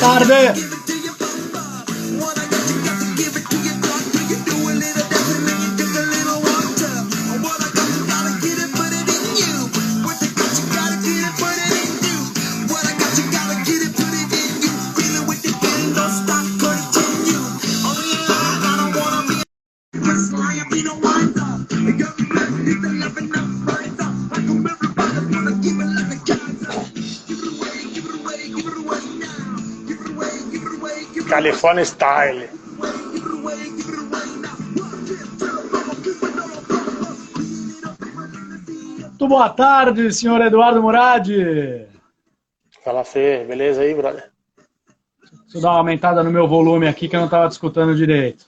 tarde! California Style. Muito boa tarde, senhor Eduardo Murad. Fala, Fê. Beleza aí, brother? Deixa eu dar uma aumentada no meu volume aqui que eu não estava te escutando direito.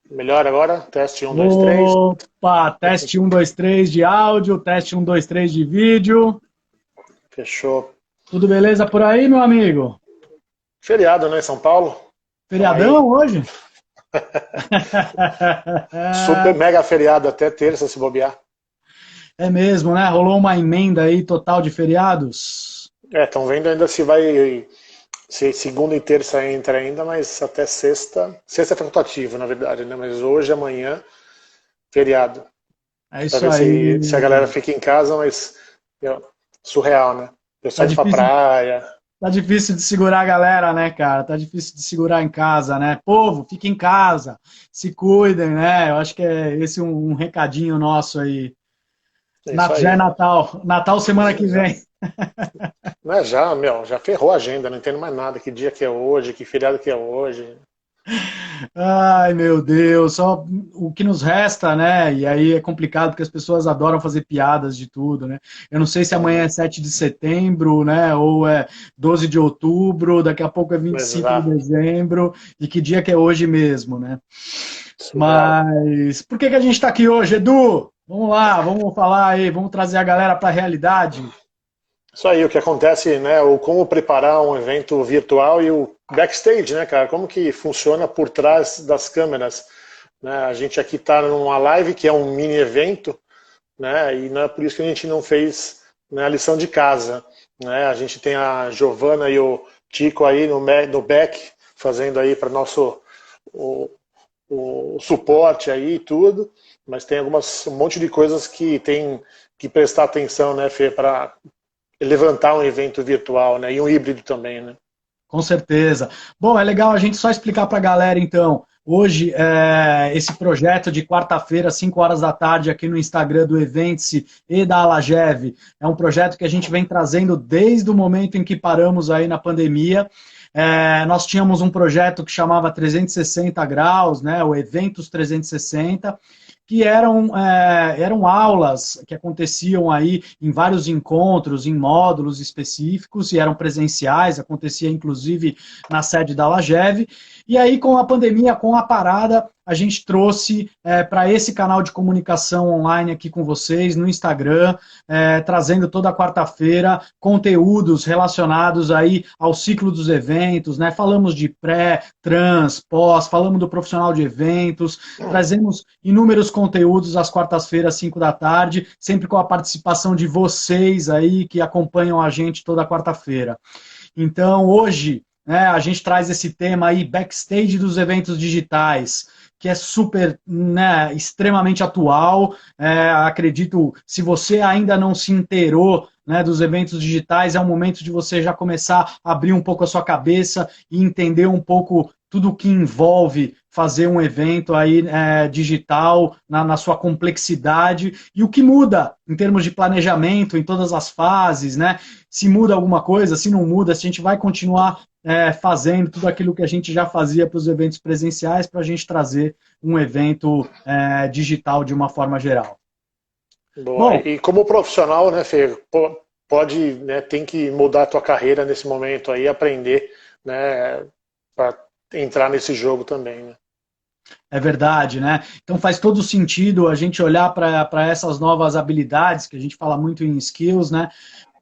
Melhor agora? Teste 1, 2, 3. Opa, teste 1, 2, 3 de áudio, teste 1, 2, 3 de vídeo. Fechou. Tudo beleza por aí, meu amigo? Feriado, né, em São Paulo? Feriadão hoje? Super mega feriado até terça, se bobear. É mesmo, né? Rolou uma emenda aí total de feriados. Estão vendo ainda se vai... Se segunda e terça entra ainda, mas até sexta... Sexta é facultativo, na verdade, né? Mas hoje, amanhã, feriado. É isso pra ver aí. se a galera fica em casa, mas... surreal, né? O pessoal indo pra praia... Tá difícil de segurar a galera, né, cara? Tá difícil de segurar em casa, né? Povo, fica em casa, se cuidem, né? Eu acho que é esse um recadinho nosso aí. Já é Natal. Natal semana que vem. Não é já ferrou a agenda, não entendo mais nada. Que dia que é hoje, que feriado que é hoje. Ai, meu Deus, só o que nos resta, né? E aí é complicado porque as pessoas adoram fazer piadas de tudo, né? Eu não sei se amanhã é 7 de setembro, né? Ou é 12 de outubro, daqui a pouco é 25 de dezembro, e que dia que é hoje mesmo, né? Mas por que a gente está aqui hoje, Edu? Vamos lá, vamos falar aí, vamos trazer a galera para a realidade. Isso aí, o que acontece, né? O como preparar um evento virtual e o backstage, né, cara? Como que funciona por trás das câmeras, né? A gente aqui está numa live que é um mini evento, né? E não é por isso que a gente não fez, né, a lição de casa, né? A gente tem a Giovana e o Tico aí no back fazendo aí para nosso o suporte aí e tudo, mas tem um monte de coisas que tem que prestar atenção, né, Fê, para levantar um evento virtual, né? E um híbrido também, né? Com certeza. Bom, é legal a gente só explicar para a galera, então. Hoje, esse projeto de quarta-feira, 5 horas da tarde, aqui no Instagram do Eventse e da Alagev, é um projeto que a gente vem trazendo desde o momento em que paramos aí na pandemia. Nós tínhamos um projeto que chamava 360 graus, né? O Eventos 360, que eram aulas que aconteciam aí em vários encontros, em módulos específicos, e eram presenciais, acontecia inclusive na sede da Alagev. E aí, com a pandemia, com a parada, a gente trouxe para esse canal de comunicação online aqui com vocês, no Instagram, trazendo toda quarta-feira conteúdos relacionados aí ao ciclo dos eventos, né? Falamos de pré, trans, pós, falamos do profissional de eventos, trazemos inúmeros conteúdos às quartas-feiras, 5 da tarde, sempre com a participação de vocês aí que acompanham a gente toda quarta-feira. Então, hoje, né, a gente traz esse tema aí, backstage dos eventos digitais, que é super, né, extremamente atual. Acredito, se você ainda não se inteirou, né, dos eventos digitais, é o momento de você já começar a abrir um pouco a sua cabeça e entender um pouco tudo o que envolve fazer um evento aí digital na sua complexidade e o que muda em termos de planejamento em todas as fases, né? Se muda alguma coisa, se não muda, se a gente vai continuar fazendo tudo aquilo que a gente já fazia para os eventos presenciais para a gente trazer um evento digital de uma forma geral. Boa. Bom, e como profissional, né, Fê, pode, né, tem que mudar a tua carreira nesse momento aí, aprender, né, para entrar nesse jogo também, né? É verdade, né? Então faz todo sentido a gente olhar para essas novas habilidades, que a gente fala muito em skills, né?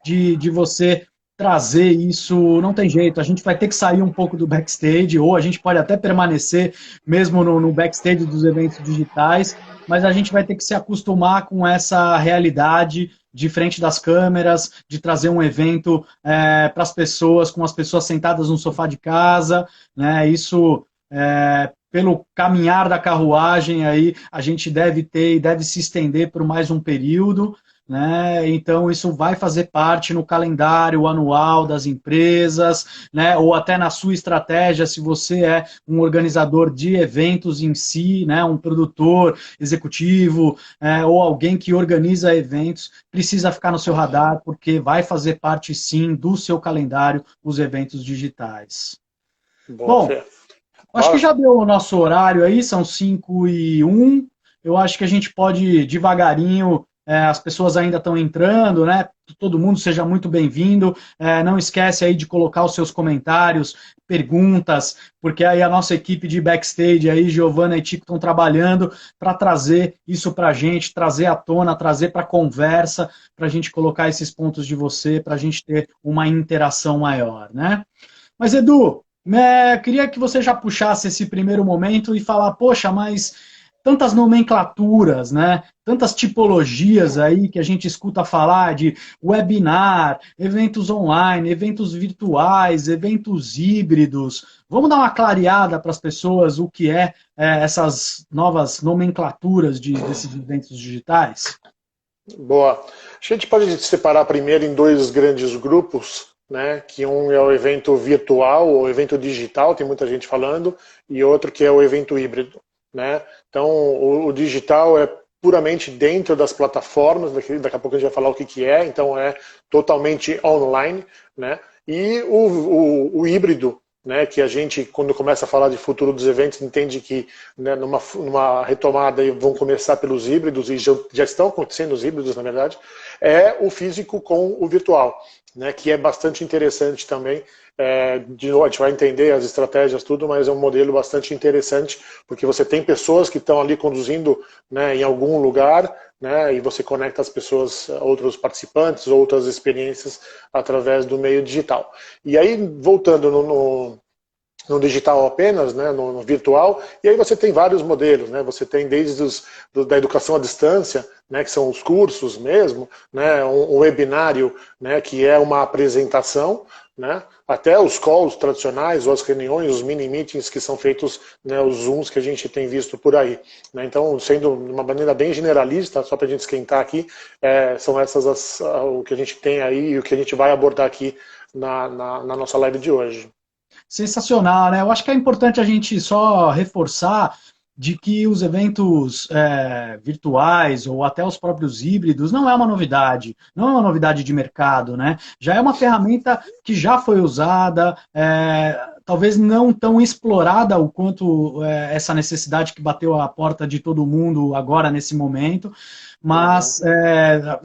De você trazer isso, não tem jeito, a gente vai ter que sair um pouco do backstage, ou a gente pode até permanecer mesmo no backstage dos eventos digitais, mas a gente vai ter que se acostumar com essa realidade de frente das câmeras, de trazer um evento para as pessoas, com as pessoas sentadas no sofá de casa, né? Isso, pelo caminhar da carruagem, aí, a gente deve ter e deve se estender por mais um período, né? Então, isso vai fazer parte no calendário anual das empresas, né? Ou até na sua estratégia, se você é um organizador de eventos em si, né? Um produtor executivo, ou alguém que organiza eventos, precisa ficar no seu radar, porque vai fazer parte, sim, do seu calendário os eventos digitais. Boa, Bom, Fê. acho que Bora. já deu o nosso horário aí, são 5:01. Eu acho que a gente pode ir devagarinho, as pessoas ainda estão entrando, né? Todo mundo seja muito bem-vindo. Não esquece aí de colocar os seus comentários, perguntas, porque aí a nossa equipe de backstage aí, Giovana e Tico, estão trabalhando para trazer isso para a gente, trazer à tona, trazer para a conversa, para a gente colocar esses pontos de você, para a gente ter uma interação maior, né? Mas, Edu, queria que você já puxasse esse primeiro momento e falar, poxa, mas tantas nomenclaturas, né? Tantas tipologias aí que a gente escuta falar de webinar, eventos online, eventos virtuais, eventos híbridos. Vamos dar uma clareada para as pessoas o que essas novas nomenclaturas desses eventos digitais? Boa. A gente pode separar primeiro em dois grandes grupos, né? Que um é o evento virtual, ou evento digital, tem muita gente falando, e outro que é o evento híbrido, né? Então, o digital é puramente dentro das plataformas, daqui a pouco a gente vai falar o que é, então é totalmente online, né? E o híbrido, né, que a gente, quando começa a falar de futuro dos eventos, entende que, né, numa retomada vão começar pelos híbridos, e já estão acontecendo os híbridos, na verdade, é o físico com o virtual, né, que é bastante interessante também. De novo, a gente vai entender as estratégias, tudo, mas é um modelo bastante interessante, porque você tem pessoas que estão ali conduzindo, né, em algum lugar, né, e você conecta as pessoas, outros participantes, outras experiências através do meio digital. E aí, voltando no digital apenas, né, no virtual, e aí você tem vários modelos, né, você tem desde da educação à distância, né, que são os cursos mesmo, né, um webinário, né, que é uma apresentação, né, até os calls tradicionais, ou as reuniões, os mini-meetings que são feitos, né, os Zooms que a gente tem visto por aí. Né, então, sendo de uma maneira bem generalista, só para a gente esquentar aqui, são essas o que a gente tem aí e o que a gente vai abordar aqui na nossa live de hoje. Sensacional, né? Eu acho que é importante a gente só reforçar de que os eventos virtuais ou até os próprios híbridos não é uma novidade, não é uma novidade de mercado, né? Já é uma ferramenta que já foi usada, talvez não tão explorada o quanto essa necessidade que bateu à porta de todo mundo agora nesse momento. Mas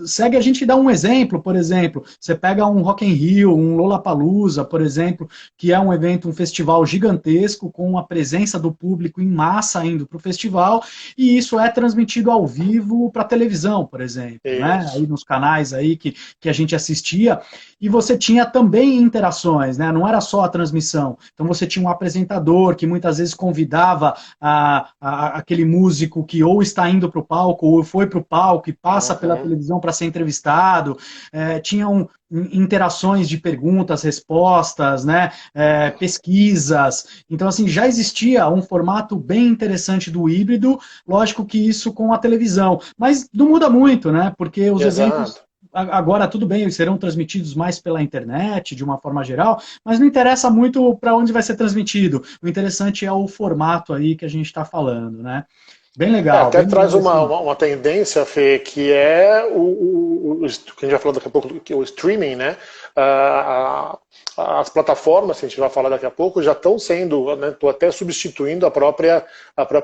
segue a gente dar um exemplo, por exemplo, você pega um Rock in Rio, um Lollapalooza, por exemplo, que é um evento, um festival gigantesco, com a presença do público em massa indo para o festival, e isso é transmitido ao vivo para televisão, por exemplo, né? Aí nos canais aí que a gente assistia, e você tinha também interações, né? Não era só a transmissão. Então você tinha um apresentador que muitas vezes convidava aquele músico que ou está indo para o palco, ou foi para o palco, que passa pela televisão para ser entrevistado, tinham interações de perguntas, respostas, né, pesquisas. Então, assim, já existia um formato bem interessante do híbrido, lógico que isso com a televisão, mas não muda muito, né, porque os eventos agora, tudo bem, serão transmitidos mais pela internet, de uma forma geral, mas não interessa muito para onde vai ser transmitido. O interessante é o formato aí que a gente está falando, né? Bem legal. Até bem traz legal, uma tendência, Fê, que é que a gente vai falar daqui a pouco, que é o streaming, né? As plataformas, que a gente vai falar daqui a pouco, já estão sendo, né, até substituindo a própria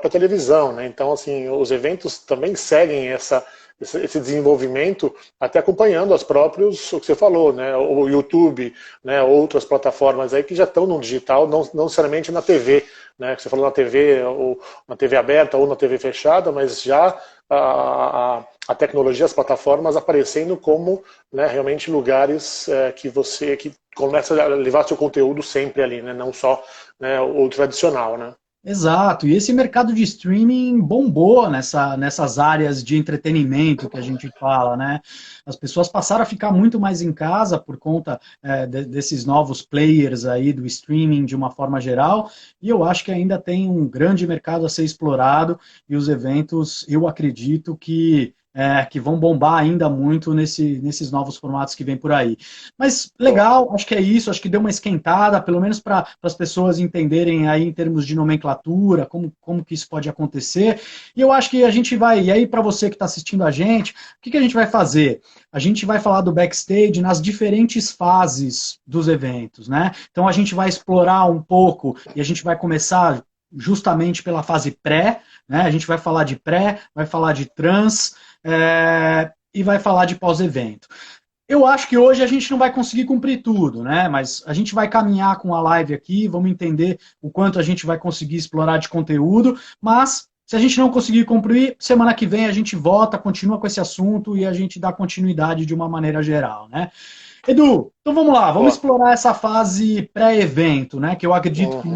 televisão, né? Então, assim, os eventos também seguem esse desenvolvimento, até acompanhando os próprios, o que você falou, né, o YouTube, né, outras plataformas aí que já estão no digital, não necessariamente na TV, né, que você falou na TV, ou na TV aberta ou na TV fechada, mas já a tecnologia, as plataformas aparecendo como, né, realmente lugares que começa a levar seu conteúdo sempre ali, né, não só, né, o tradicional, né. Exato, e esse mercado de streaming bombou nessas áreas de entretenimento que a gente fala, né? As pessoas passaram a ficar muito mais em casa por conta desses novos players aí do streaming de uma forma geral, e eu acho que ainda tem um grande mercado a ser explorado, e os eventos, eu acredito que vão bombar ainda muito nesses novos formatos que vem por aí. Mas legal, acho que é isso, acho que deu uma esquentada, pelo menos para as pessoas entenderem aí em termos de nomenclatura, como que isso pode acontecer. E eu acho que a gente vai, e aí para você que está assistindo a gente, o que a gente vai fazer? A gente vai falar do backstage nas diferentes fases dos eventos, né? Então a gente vai explorar um pouco e a gente vai começar justamente pela fase pré, né? A gente vai falar de pré, vai falar de trans, e vai falar de pós-evento. Eu acho que hoje a gente não vai conseguir cumprir tudo, né? Mas a gente vai caminhar com a live aqui, vamos entender o quanto a gente vai conseguir explorar de conteúdo, mas se a gente não conseguir cumprir, semana que vem a gente volta, continua com esse assunto e a gente dá continuidade de uma maneira geral, né? Edu, então vamos lá, vamos explorar essa fase pré-evento, né? Que eu acredito que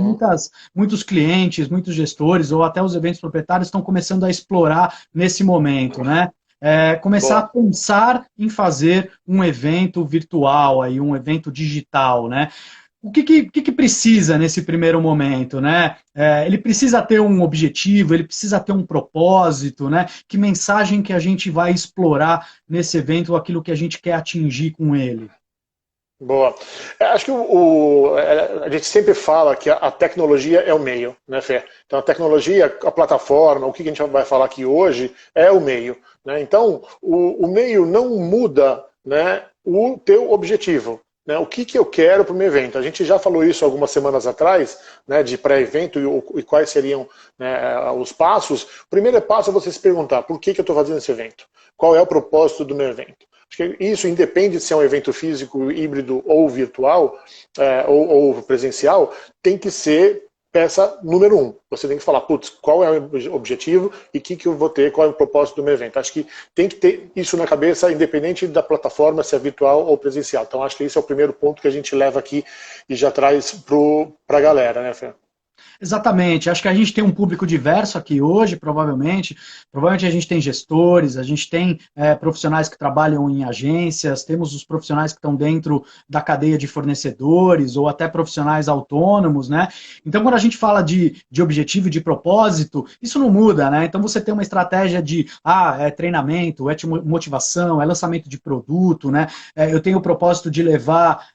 muitos clientes, muitos gestores ou até os eventos proprietários estão começando a explorar nesse momento, né? Começar a pensar em fazer um evento virtual, aí, um evento digital, né? O que precisa nesse primeiro momento, né? Ele precisa ter um objetivo, ele precisa ter um propósito, né? Que mensagem que a gente vai explorar nesse evento, aquilo que a gente quer atingir com ele? Boa. Acho que a gente sempre fala que a tecnologia é o meio, né, Fê? Então a tecnologia, a plataforma, o que a gente vai falar aqui hoje é o meio, né? Então o meio não muda, né, o teu objetivo. Né, o que eu quero para o meu evento? A gente já falou isso algumas semanas atrás, né, de pré-evento e quais seriam, né, os passos. O primeiro passo é você se perguntar por que eu estou fazendo esse evento? Qual é o propósito do meu evento? Acho que isso independe de se é um evento físico, híbrido ou virtual, ou presencial, tem que ser peça número 1. Você tem que falar, putz, qual é o objetivo e o que eu vou ter, qual é o propósito do meu evento. Acho que tem que ter isso na cabeça, independente da plataforma, se é virtual ou presencial. Então acho que esse é o primeiro ponto que a gente leva aqui e já traz para a galera, né, Fê? Exatamente. Acho que a gente tem um público diverso aqui hoje, provavelmente. Provavelmente a gente tem gestores, a gente tem profissionais que trabalham em agências, temos os profissionais que estão dentro da cadeia de fornecedores, ou até profissionais autônomos, né? Então, quando a gente fala de objetivo e de propósito, isso não muda, né? Então, você tem uma estratégia de treinamento, é motivação, é lançamento de produto, né? Eu tenho o propósito de levar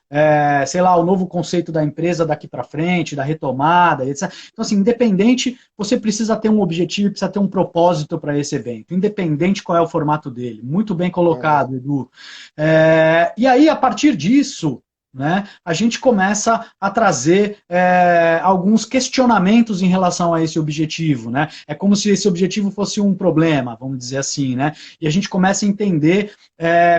sei lá, o novo conceito da empresa daqui para frente, da retomada, etc. Então, assim, independente, você precisa ter um objetivo, precisa ter um propósito para esse evento, independente qual é o formato dele. Muito bem colocado, Edu. E aí, a partir disso, né, a gente começa a trazer alguns questionamentos em relação a esse objetivo, né? É como se esse objetivo fosse um problema, vamos dizer assim, né? E a gente começa a entender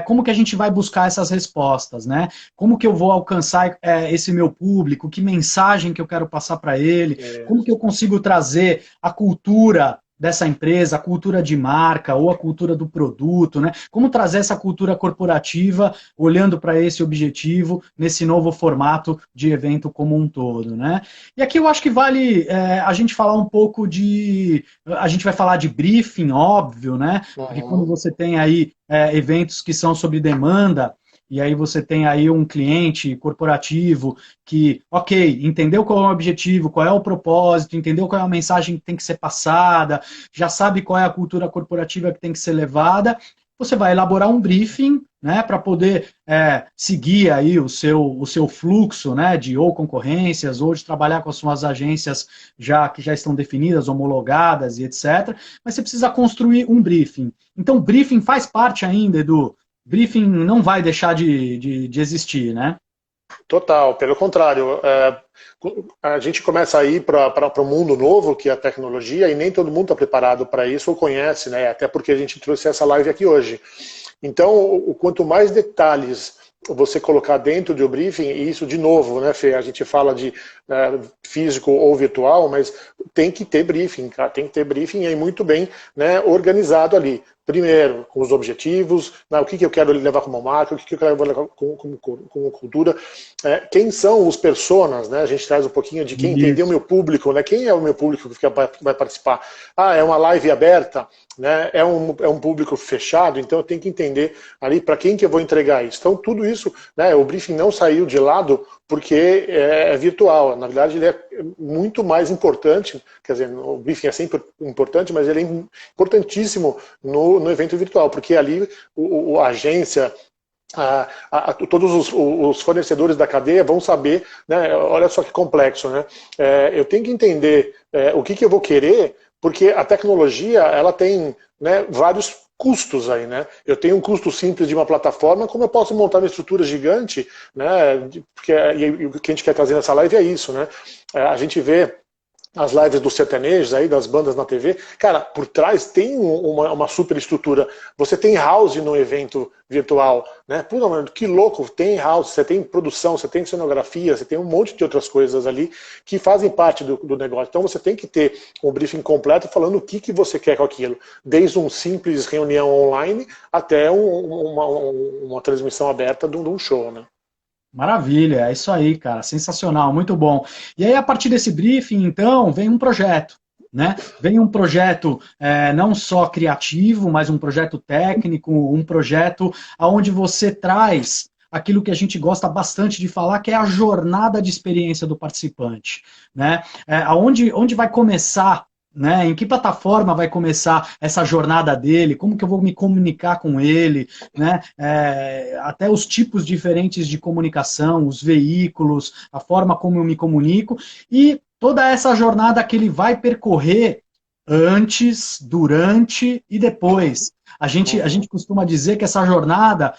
como que a gente vai buscar essas respostas, né? Como que eu vou alcançar esse meu público, que mensagem que eu quero passar para ele, como que eu consigo trazer a cultura dessa empresa, a cultura de marca ou a cultura do produto, né? Como trazer essa cultura corporativa olhando para esse objetivo nesse novo formato de evento como um todo, né? E aqui eu acho que vale a gente falar um pouco a gente vai falar de briefing, óbvio, né? Porque quando você tem aí eventos que são sob demanda, e aí você tem aí um cliente corporativo que, ok, entendeu qual é o objetivo, qual é o propósito, entendeu qual é a mensagem que tem que ser passada, já sabe qual é a cultura corporativa que tem que ser levada, você vai elaborar um briefing, né, para poder seguir aí o seu fluxo, né, de ou concorrências, ou de trabalhar com as suas agências que já estão definidas, homologadas e etc. Mas você precisa construir um briefing. Então, o briefing faz parte ainda, briefing não vai deixar de existir, né? Total, pelo contrário. A gente começa a ir para um mundo novo, que é a tecnologia, e nem todo mundo está preparado para isso ou conhece, né? Até porque a gente trouxe essa live aqui hoje. Então, quanto mais detalhes você colocar dentro do briefing, e isso de novo, né, Fê? A gente fala de físico ou virtual, mas tem que ter briefing, cara, tem que ter briefing e muito bem, né, organizado ali. primeiro, com os objetivos, né, o que eu quero levar como marca, o que eu quero levar como cultura, quem são os personas, né, a gente traz um pouquinho de quem entender o meu público, né, quem é o meu público que vai participar. É uma live aberta, né, é um público fechado, então eu tenho que entender ali para quem que eu vou entregar isso. Então tudo isso, né, o briefing não saiu de lado porque é virtual. Na verdade ele é muito mais importante, quer dizer, o briefing é sempre importante, mas ele é importantíssimo no evento virtual, porque ali a agência, todos os fornecedores da cadeia vão saber, né, olha só que complexo, né? Eu tenho que entender o que eu vou querer, porque a tecnologia ela tem, né, vários custos aí, né? Eu tenho um custo simples de uma plataforma, como eu posso montar uma estrutura gigante, né? Porque e o que a gente quer trazer nessa live é isso, né? A gente vê as lives dos sertanejos aí, das bandas na TV, cara, por trás tem uma super estrutura. Você tem house no evento virtual, né? Puta, mano, que louco, tem house, você tem produção, você tem cenografia, você tem um monte de outras coisas ali que fazem parte do negócio. Então você tem que ter um briefing completo falando o que você quer com aquilo. Desde um simples reunião online até uma transmissão aberta de um show, né? Maravilha, é isso aí, cara, sensacional, muito bom. E aí, a partir desse briefing, então, vem um projeto, né? Vem um projeto não só criativo, mas um projeto técnico, um projeto onde você traz aquilo que a gente gosta bastante de falar, que é a jornada de experiência do participante, né? Onde vai começar, né? Em que plataforma vai começar essa jornada dele? Como que eu vou me comunicar com ele? Né? Até os tipos diferentes de comunicação, os veículos, a forma como eu me comunico e toda essa jornada que ele vai percorrer antes, durante e depois. A gente costuma dizer que essa jornada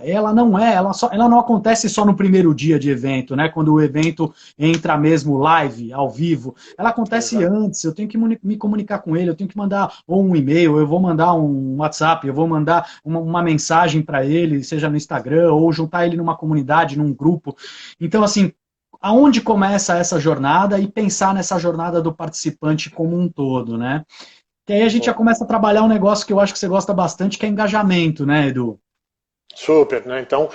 ela não acontece só no primeiro dia de evento, né? Quando o evento entra mesmo live, ao vivo. Ela acontece antes, eu tenho que me comunicar com ele, eu tenho que mandar ou um e-mail, eu vou mandar um WhatsApp, eu vou mandar uma mensagem para ele, seja no Instagram, ou juntar ele numa comunidade, num grupo. Então, assim, aonde começa essa jornada e pensar nessa jornada do participante como um todo, né? Que aí a gente já começa a trabalhar um negócio que eu acho que você gosta bastante, que é engajamento, né, Edu? Super, né? Então,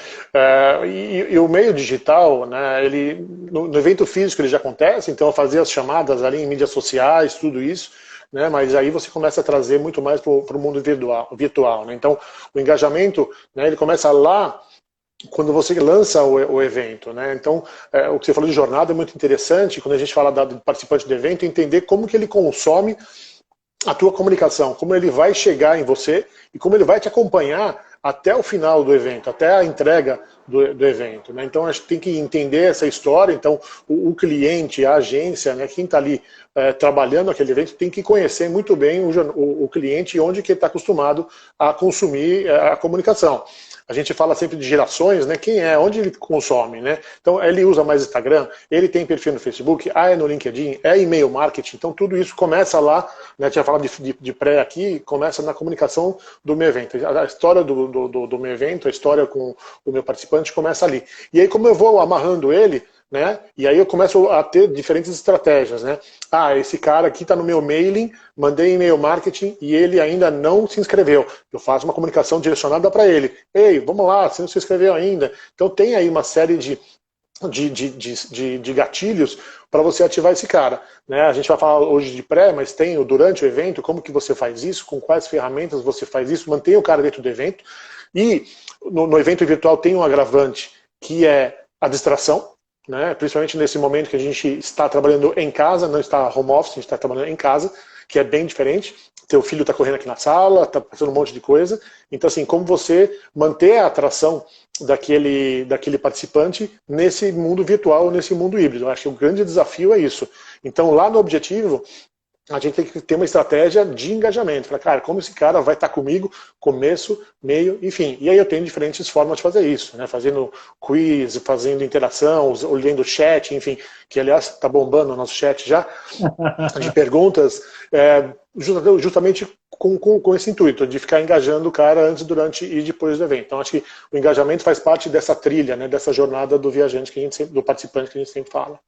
e o meio digital, né? No evento físico ele já acontece, então eu fazia as chamadas ali em mídias sociais, tudo isso, né? Mas aí você começa a trazer muito mais para o mundo virtual, né? Então, o engajamento, né? Ele começa lá quando você lança o evento, né? Então, o que você falou de jornada é muito interessante. Quando a gente fala do participante do evento, entender como que ele consome a tua comunicação, como ele vai chegar em você e como ele vai te acompanhar até o final do evento, até a entrega do evento, né? Então a gente tem que entender essa história. Então o cliente, a agência, né, quem está ali trabalhando aquele evento tem que conhecer muito bem o cliente e onde que ele está acostumado a consumir a comunicação. A gente fala sempre de gerações, né? Quem onde ele consome, né? Então ele usa mais Instagram, ele tem perfil no Facebook, é no LinkedIn, é e-mail marketing, então tudo isso começa lá, né? Tinha falado de pré aqui, começa na comunicação do meu evento. A história do meu evento, a história com o meu participante começa ali. E aí como eu vou amarrando ele, né? E aí eu começo a ter diferentes estratégias, né? Esse cara aqui está no meu mailing, mandei e-mail marketing e ele ainda não se inscreveu. Eu faço uma comunicação direcionada para ele. Ei, vamos lá, você não se inscreveu ainda. Então tem aí uma série de gatilhos para você ativar esse cara, né? A gente vai falar hoje de pré, mas tem o durante o evento, como que você faz isso, com quais ferramentas você faz isso, mantém o cara dentro do evento. E no evento virtual tem um agravante que é a distração, né? Principalmente nesse momento que a gente está trabalhando em casa, não está home office, a gente está trabalhando em casa, que é bem diferente. Teu filho está correndo aqui na sala, está passando um monte de coisa. Então, assim, como você manter a atração daquele participante nesse mundo virtual, nesse mundo híbrido. Eu acho que o grande desafio é isso. Então, lá no objetivo, a gente tem que ter uma estratégia de engajamento. Falar, cara, como esse cara vai estar comigo, começo, meio, enfim. E aí eu tenho diferentes formas de fazer isso, né? Fazendo quiz, fazendo interação, olhando o chat, enfim, que aliás está bombando o nosso chat já, de perguntas, justamente com esse intuito, de ficar engajando o cara antes, durante e depois do evento. Então acho que o engajamento faz parte dessa trilha, né? Dessa jornada do viajante, do participante que a gente sempre fala.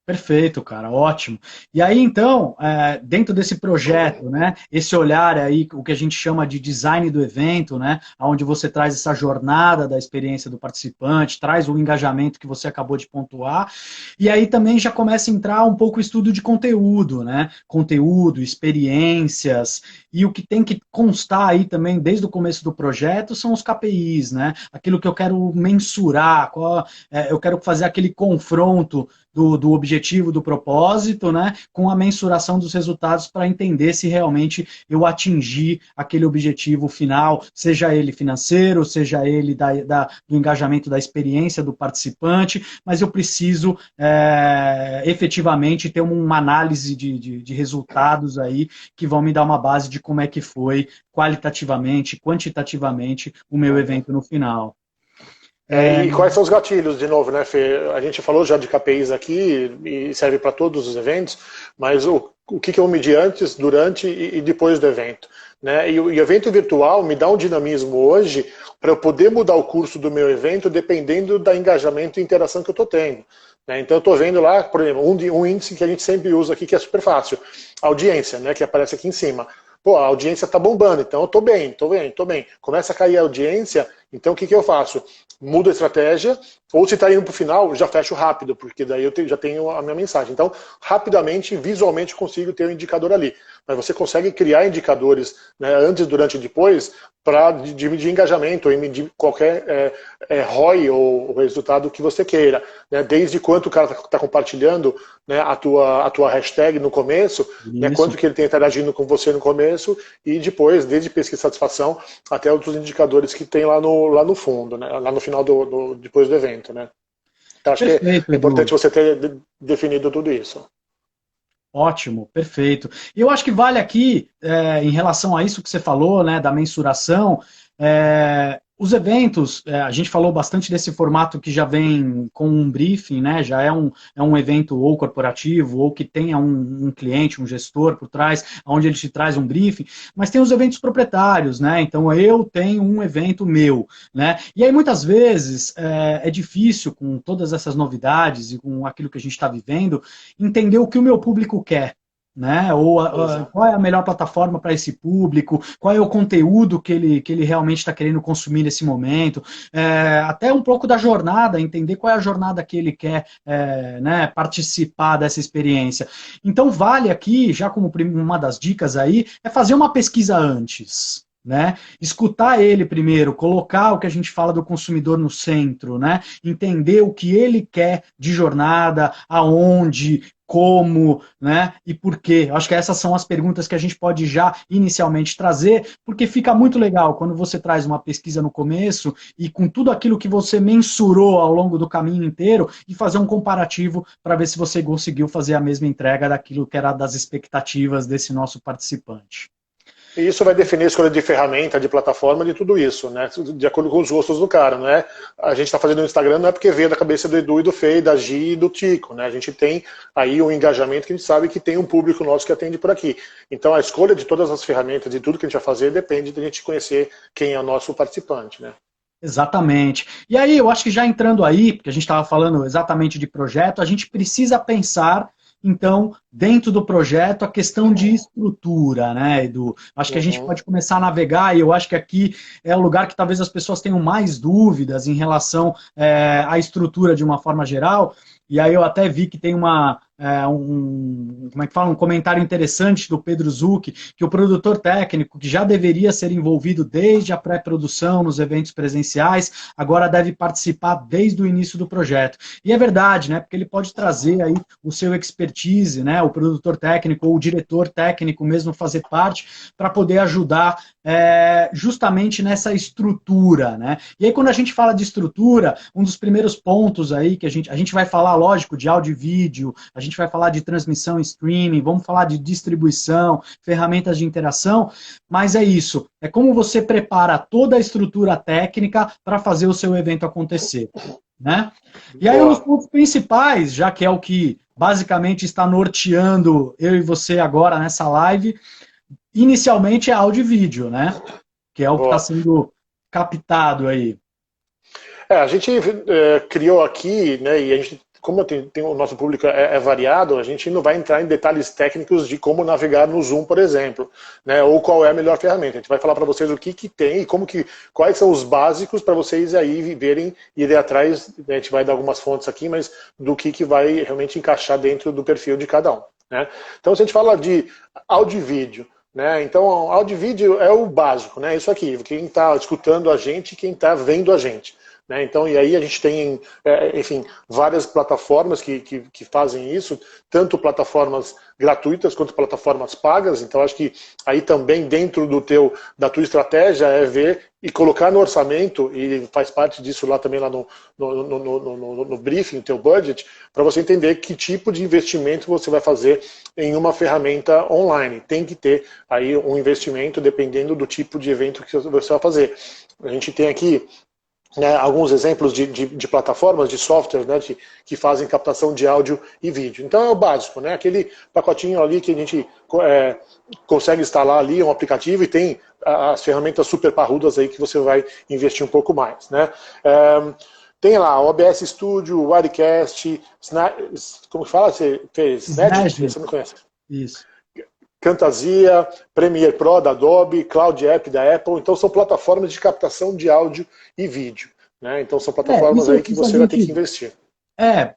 Perfeito, cara, ótimo. E aí, então, dentro desse projeto, né, esse olhar aí, o que a gente chama de design do evento, né, onde você traz essa jornada da experiência do participante, traz o engajamento que você acabou de pontuar, e aí também já começa a entrar um pouco o estudo de conteúdo, né, conteúdo, experiências, e o que tem que constar aí também, desde o começo do projeto, são os KPIs, né, aquilo que eu quero mensurar, eu quero fazer aquele confronto do objetivo, do propósito, né, com a mensuração dos resultados para entender se realmente eu atingi aquele objetivo final, seja ele financeiro, seja ele do engajamento da experiência do participante, mas eu preciso efetivamente ter uma análise de resultados aí que vão me dar uma base de como é que foi qualitativamente, quantitativamente o meu evento no final. E quais são os gatilhos, de novo, né, Fê? A gente falou já de KPIs aqui e serve para todos os eventos, mas o que eu medir antes, durante e depois do evento? Né? E o evento virtual me dá um dinamismo hoje para eu poder mudar o curso do meu evento dependendo do engajamento e interação que eu estou tendo. Né? Então eu estou vendo lá, por exemplo, um índice que a gente sempre usa aqui que é super fácil, a audiência, né, que aparece aqui em cima. Pô, a audiência está bombando, então eu estou bem, estou bem, estou bem. Começa a cair a audiência, então o que eu faço? Mudo a estratégia, ou se está indo para o final, já fecho rápido, porque daí eu já tenho a minha mensagem. Então, rapidamente, visualmente, consigo ter um indicador ali. Mas você consegue criar indicadores, né, antes, durante e depois para medir engajamento ou medir qualquer ROI ou resultado que você queira. Né, desde quanto o cara está compartilhando, né, a tua hashtag no começo, né, quanto que ele tem interagindo com você no começo e depois, desde pesquisa de satisfação até outros indicadores que tem lá no fundo, né, lá no final depois do evento. Né. Então, acho Perfeito, que é importante você ter definido tudo isso. Ótimo, perfeito. E eu acho que vale aqui, em relação a isso que você falou, né, da mensuração, os eventos, a gente falou bastante desse formato que já vem com um briefing, né, já é um evento ou corporativo, ou que tenha um cliente, um gestor por trás, onde ele te traz um briefing, mas tem os eventos proprietários, né, então eu tenho um evento meu, né, e aí muitas vezes é difícil com todas essas novidades e com aquilo que a gente está vivendo, entender o que o meu público quer, né? Ou qual é a melhor plataforma para esse público, qual é o conteúdo que ele realmente está querendo consumir nesse momento, até um pouco da jornada, entender qual é a jornada que ele quer né, participar dessa experiência. Então vale aqui, já como uma das dicas aí, é fazer uma pesquisa antes. Né? Escutar ele primeiro, colocar o que a gente fala do consumidor no centro, né? Entender o que ele quer de jornada, aonde, como, né? E por quê. Eu acho que essas são as perguntas que a gente pode já inicialmente trazer, porque fica muito legal quando você traz uma pesquisa no começo e com tudo aquilo que você mensurou ao longo do caminho inteiro e fazer um comparativo para ver se você conseguiu fazer a mesma entrega daquilo que era das expectativas desse nosso participante. E isso vai definir a escolha de ferramenta, de plataforma, de tudo isso, né? De acordo com os gostos do cara, não é? A gente está fazendo no Instagram não é porque veio da cabeça do Edu e do Fê, da Gi e do Tico, né? A gente tem aí um engajamento que a gente sabe que tem um público nosso que atende por aqui. Então a escolha de todas as ferramentas, de tudo que a gente vai fazer, depende de a gente conhecer quem é o nosso participante, né? Exatamente. E aí, eu acho que já entrando aí, porque a gente estava falando exatamente de projeto, a gente precisa pensar, então, dentro do projeto, a questão de estrutura, né, Edu? Acho que a gente pode começar a navegar, e eu acho que aqui é o lugar que talvez as pessoas tenham mais dúvidas em relação à estrutura de uma forma geral, e aí eu até vi que tem como é que fala? Um comentário interessante do Pedro Zucchi, que o produtor técnico, que já deveria ser envolvido desde a pré-produção nos eventos presenciais, agora deve participar desde o início do projeto. E é verdade, né? Porque ele pode trazer aí o seu expertise, né? O produtor técnico ou o diretor técnico mesmo fazer parte para poder ajudar justamente nessa estrutura, né? E aí quando a gente fala de estrutura, um dos primeiros pontos aí que a gente vai falar, lógico, de áudio e vídeo, a gente vai falar de transmissão e streaming, vamos falar de distribuição, ferramentas de interação, mas é isso, é como você prepara toda a estrutura técnica para fazer o seu evento acontecer, né? E aí um dos pontos principais, já que é o que basicamente está norteando eu e você agora nessa live, inicialmente é áudio e vídeo, né? Que é o que está sendo captado aí. A gente criou aqui, né, e a gente como o nosso público é variado, a gente não vai entrar em detalhes técnicos de como navegar no Zoom, por exemplo, né, ou qual é a melhor ferramenta. A gente vai falar para vocês o que tem e quais são os básicos para vocês aí verem e ir atrás, né, a gente vai dar algumas fontes aqui, mas do que vai realmente encaixar dentro do perfil de cada um. Né? Então, se a gente fala de áudio e vídeo, né? Então, áudio e vídeo é o básico, né? Isso aqui, quem está escutando a gente e quem está vendo a gente. Né? Então, e aí a gente tem, enfim, várias plataformas que fazem isso, tanto plataformas gratuitas quanto plataformas pagas. Então, acho que aí também dentro da tua estratégia é ver e colocar no orçamento, e faz parte disso lá também lá no briefing, teu budget, para você entender que tipo de investimento você vai fazer em uma ferramenta online. Tem que ter aí um investimento dependendo do tipo de evento que você vai fazer. A gente tem aqui, né, alguns exemplos de plataformas, de software, né, que fazem captação de áudio e vídeo. Então é o básico, né, aquele pacotinho ali que a gente consegue instalar ali, um aplicativo, e tem as ferramentas super parrudas aí que você vai investir um pouco mais. Né. Tem lá OBS Studio, Wirecast, como fala? Você fez? Snagit? Você não conhece? Isso. Camtasia, Premiere Pro da Adobe, Cloud App da Apple. Então são plataformas de captação de áudio e vídeo. Né? Então são plataformas aí que você vai ter que investir.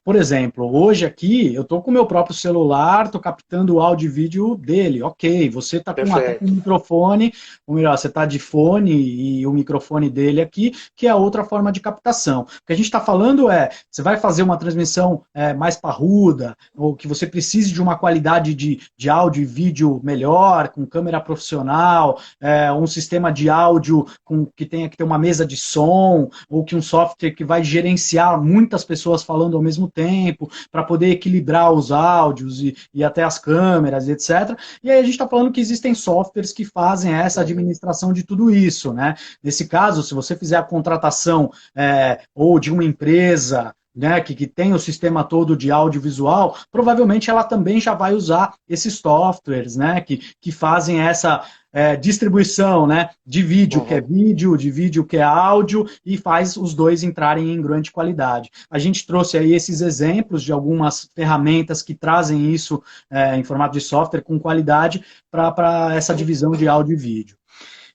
Por exemplo, hoje aqui eu estou com o meu próprio celular, estou captando o áudio e vídeo dele, ok, você está com um microfone, ou melhor, você está de fone e o microfone dele aqui, que é outra forma de captação. O que a gente está falando você vai fazer uma transmissão mais parruda, ou que você precise de uma qualidade de áudio e vídeo melhor, com câmera profissional, um sistema de áudio que tenha que ter uma mesa de som, ou que um software que vai gerenciar muitas pessoas falando ao mesmo tempo, para poder equilibrar os áudios e até as câmeras, etc. E aí a gente está falando que existem softwares que fazem essa administração de tudo isso, né? Nesse caso, se você fizer a contratação ou de uma empresa, né, que tem o sistema todo de audiovisual, provavelmente ela também já vai usar esses softwares, né, que fazem essa distribuição, né, de vídeo que é vídeo, de vídeo que é áudio, e faz os dois entrarem em grande qualidade. A gente trouxe aí esses exemplos de algumas ferramentas que trazem isso em formato de software com qualidade para essa divisão de áudio e vídeo.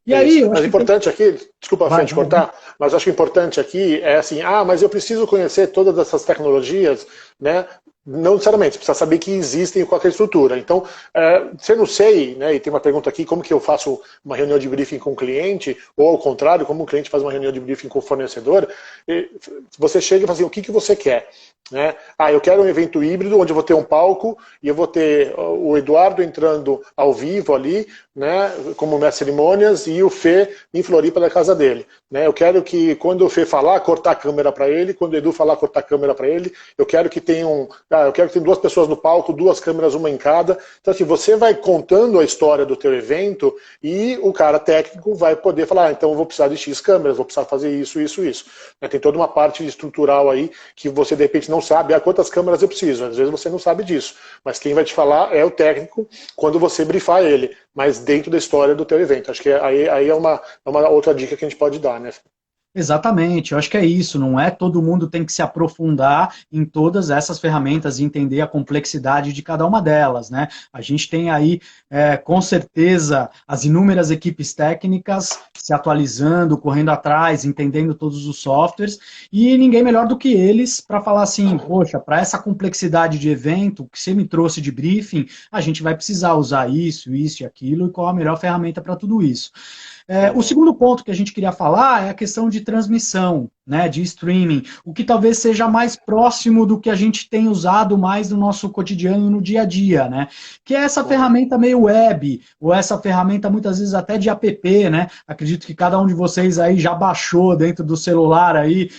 E aí, mas importante aqui, desculpa a te cortar, mas acho que importante aqui é assim, mas eu preciso conhecer todas essas tecnologias, né? Não necessariamente, você precisa saber que existem qualquer estrutura. Então, se eu não sei, né, e tem uma pergunta aqui, como que eu faço uma reunião de briefing com o cliente, ou ao contrário, como o cliente faz uma reunião de briefing com o fornecedor, você chega e fala assim, o que você quer? Né? Eu quero um evento híbrido, onde eu vou ter um palco, e eu vou ter o Eduardo entrando ao vivo ali, né, como mestre de cerimônias, e o Fê em Floripa da casa dele. Né? Eu quero que, quando o Fê falar, cortar a câmera para ele, quando o Edu falar, cortar a câmera para ele, eu quero que tenha duas pessoas no palco, duas câmeras, uma em cada. Então, assim, você vai contando a história do teu evento e o cara técnico vai poder falar, então eu vou precisar de X câmeras, vou precisar fazer isso, isso, isso. Tem toda uma parte estrutural aí que você, de repente, não sabe quantas câmeras eu preciso. Às vezes você não sabe disso. Mas quem vai te falar é o técnico quando você brifar ele, mas dentro da história do teu evento. Acho que aí é uma outra dica que a gente pode dar, né? Exatamente, eu acho que é isso, não é todo mundo tem que se aprofundar em todas essas ferramentas e entender a complexidade de cada uma delas, né? A gente tem aí, com certeza, as inúmeras equipes técnicas se atualizando, correndo atrás, entendendo todos os softwares, e ninguém melhor do que eles para falar assim, poxa, para essa complexidade de evento que você me trouxe de briefing, a gente vai precisar usar isso e aquilo, e qual a melhor ferramenta para tudo isso. O segundo ponto que a gente queria falar é a questão de transmissão, né, de streaming, o que talvez seja mais próximo do que a gente tem usado mais no nosso cotidiano, no dia a dia, né, que é essa ferramenta meio web, ou essa ferramenta muitas vezes até de app, né, acredito que cada um de vocês aí já baixou dentro do celular aí,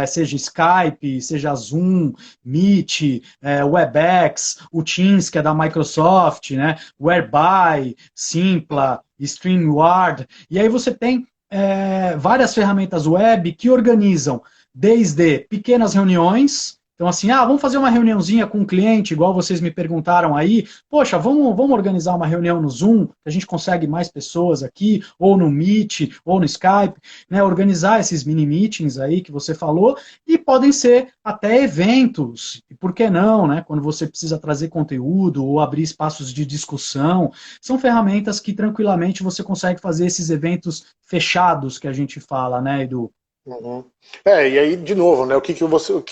seja Skype, seja Zoom, Meet, Webex, o Teams, que é da Microsoft, né, Whereby, Simpla, StreamYard, e aí você tem várias ferramentas web que organizam desde pequenas reuniões, Então, assim, vamos fazer uma reuniãozinha com um cliente, igual vocês me perguntaram aí. Poxa, vamos organizar uma reunião no Zoom, que a gente consegue mais pessoas aqui, ou no Meet, ou no Skype, né? Organizar esses mini meetings aí que você falou, e podem ser até eventos, e por que não, né? Quando você precisa trazer conteúdo ou abrir espaços de discussão, são ferramentas que tranquilamente você consegue fazer esses eventos fechados que a gente fala, né, Edu? Uhum. E aí, de novo, né, o que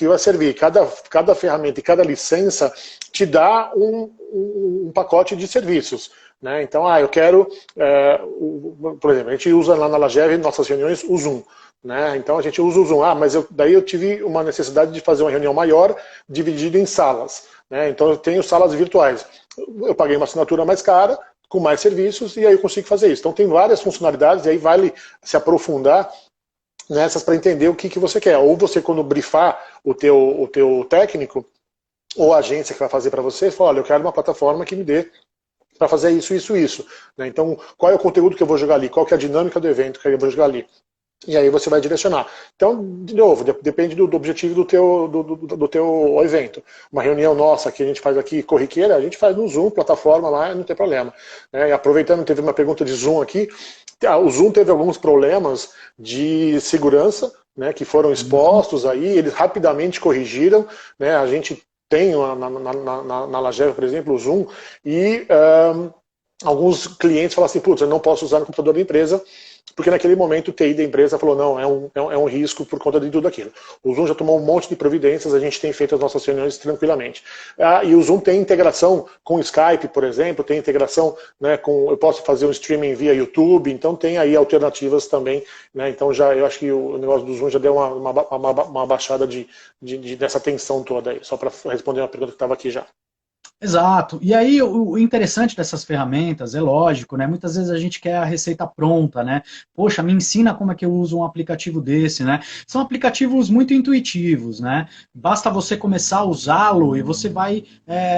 vai servir? Cada ferramenta e cada licença te dá um pacote de serviços. Né? Então, eu quero, por exemplo, a gente usa lá na Lagev, em nossas reuniões, o Zoom. Né? Então, a gente usa o Zoom. Mas daí eu tive uma necessidade de fazer uma reunião maior, dividida em salas. Né? Então, eu tenho salas virtuais. Eu paguei uma assinatura mais cara, com mais serviços, e aí eu consigo fazer isso. Então, tem várias funcionalidades, e aí vale se aprofundar nessas para entender o que você quer. Ou você, quando brifar o teu técnico, ou a agência que vai fazer para você, fala, olha, eu quero uma plataforma que me dê para fazer isso, isso, isso. Né? Então, qual é o conteúdo que eu vou jogar ali? Qual que é a dinâmica do evento que eu vou jogar ali? E aí você vai direcionar. Então, de novo, depende do objetivo do teu evento. Uma reunião nossa que a gente faz aqui, corriqueira, a gente faz no Zoom, plataforma lá, não tem problema. E aproveitando, teve uma pergunta de Zoom aqui. O Zoom teve alguns problemas de segurança, né, que foram expostos aí, eles rapidamente corrigiram. Né, a gente tem na Lagev, por exemplo, o Zoom, e alguns clientes falam assim, putz, eu não posso usar no computador da empresa, porque naquele momento o TI da empresa falou, não, é um risco por conta de tudo aquilo. O Zoom já tomou um monte de providências, a gente tem feito as nossas reuniões tranquilamente. E o Zoom tem integração com o Skype, por exemplo, tem integração, né, eu posso fazer um streaming via YouTube, então tem aí alternativas também. Né, então eu acho que o negócio do Zoom já deu uma baixada dessa tensão toda aí, só para responder uma pergunta que estava aqui já. Exato. E aí, o interessante dessas ferramentas, é lógico, né? Muitas vezes a gente quer a receita pronta, né? Poxa, me ensina como é que eu uso um aplicativo desse, né? São aplicativos muito intuitivos, né? Basta você começar a usá-lo e você vai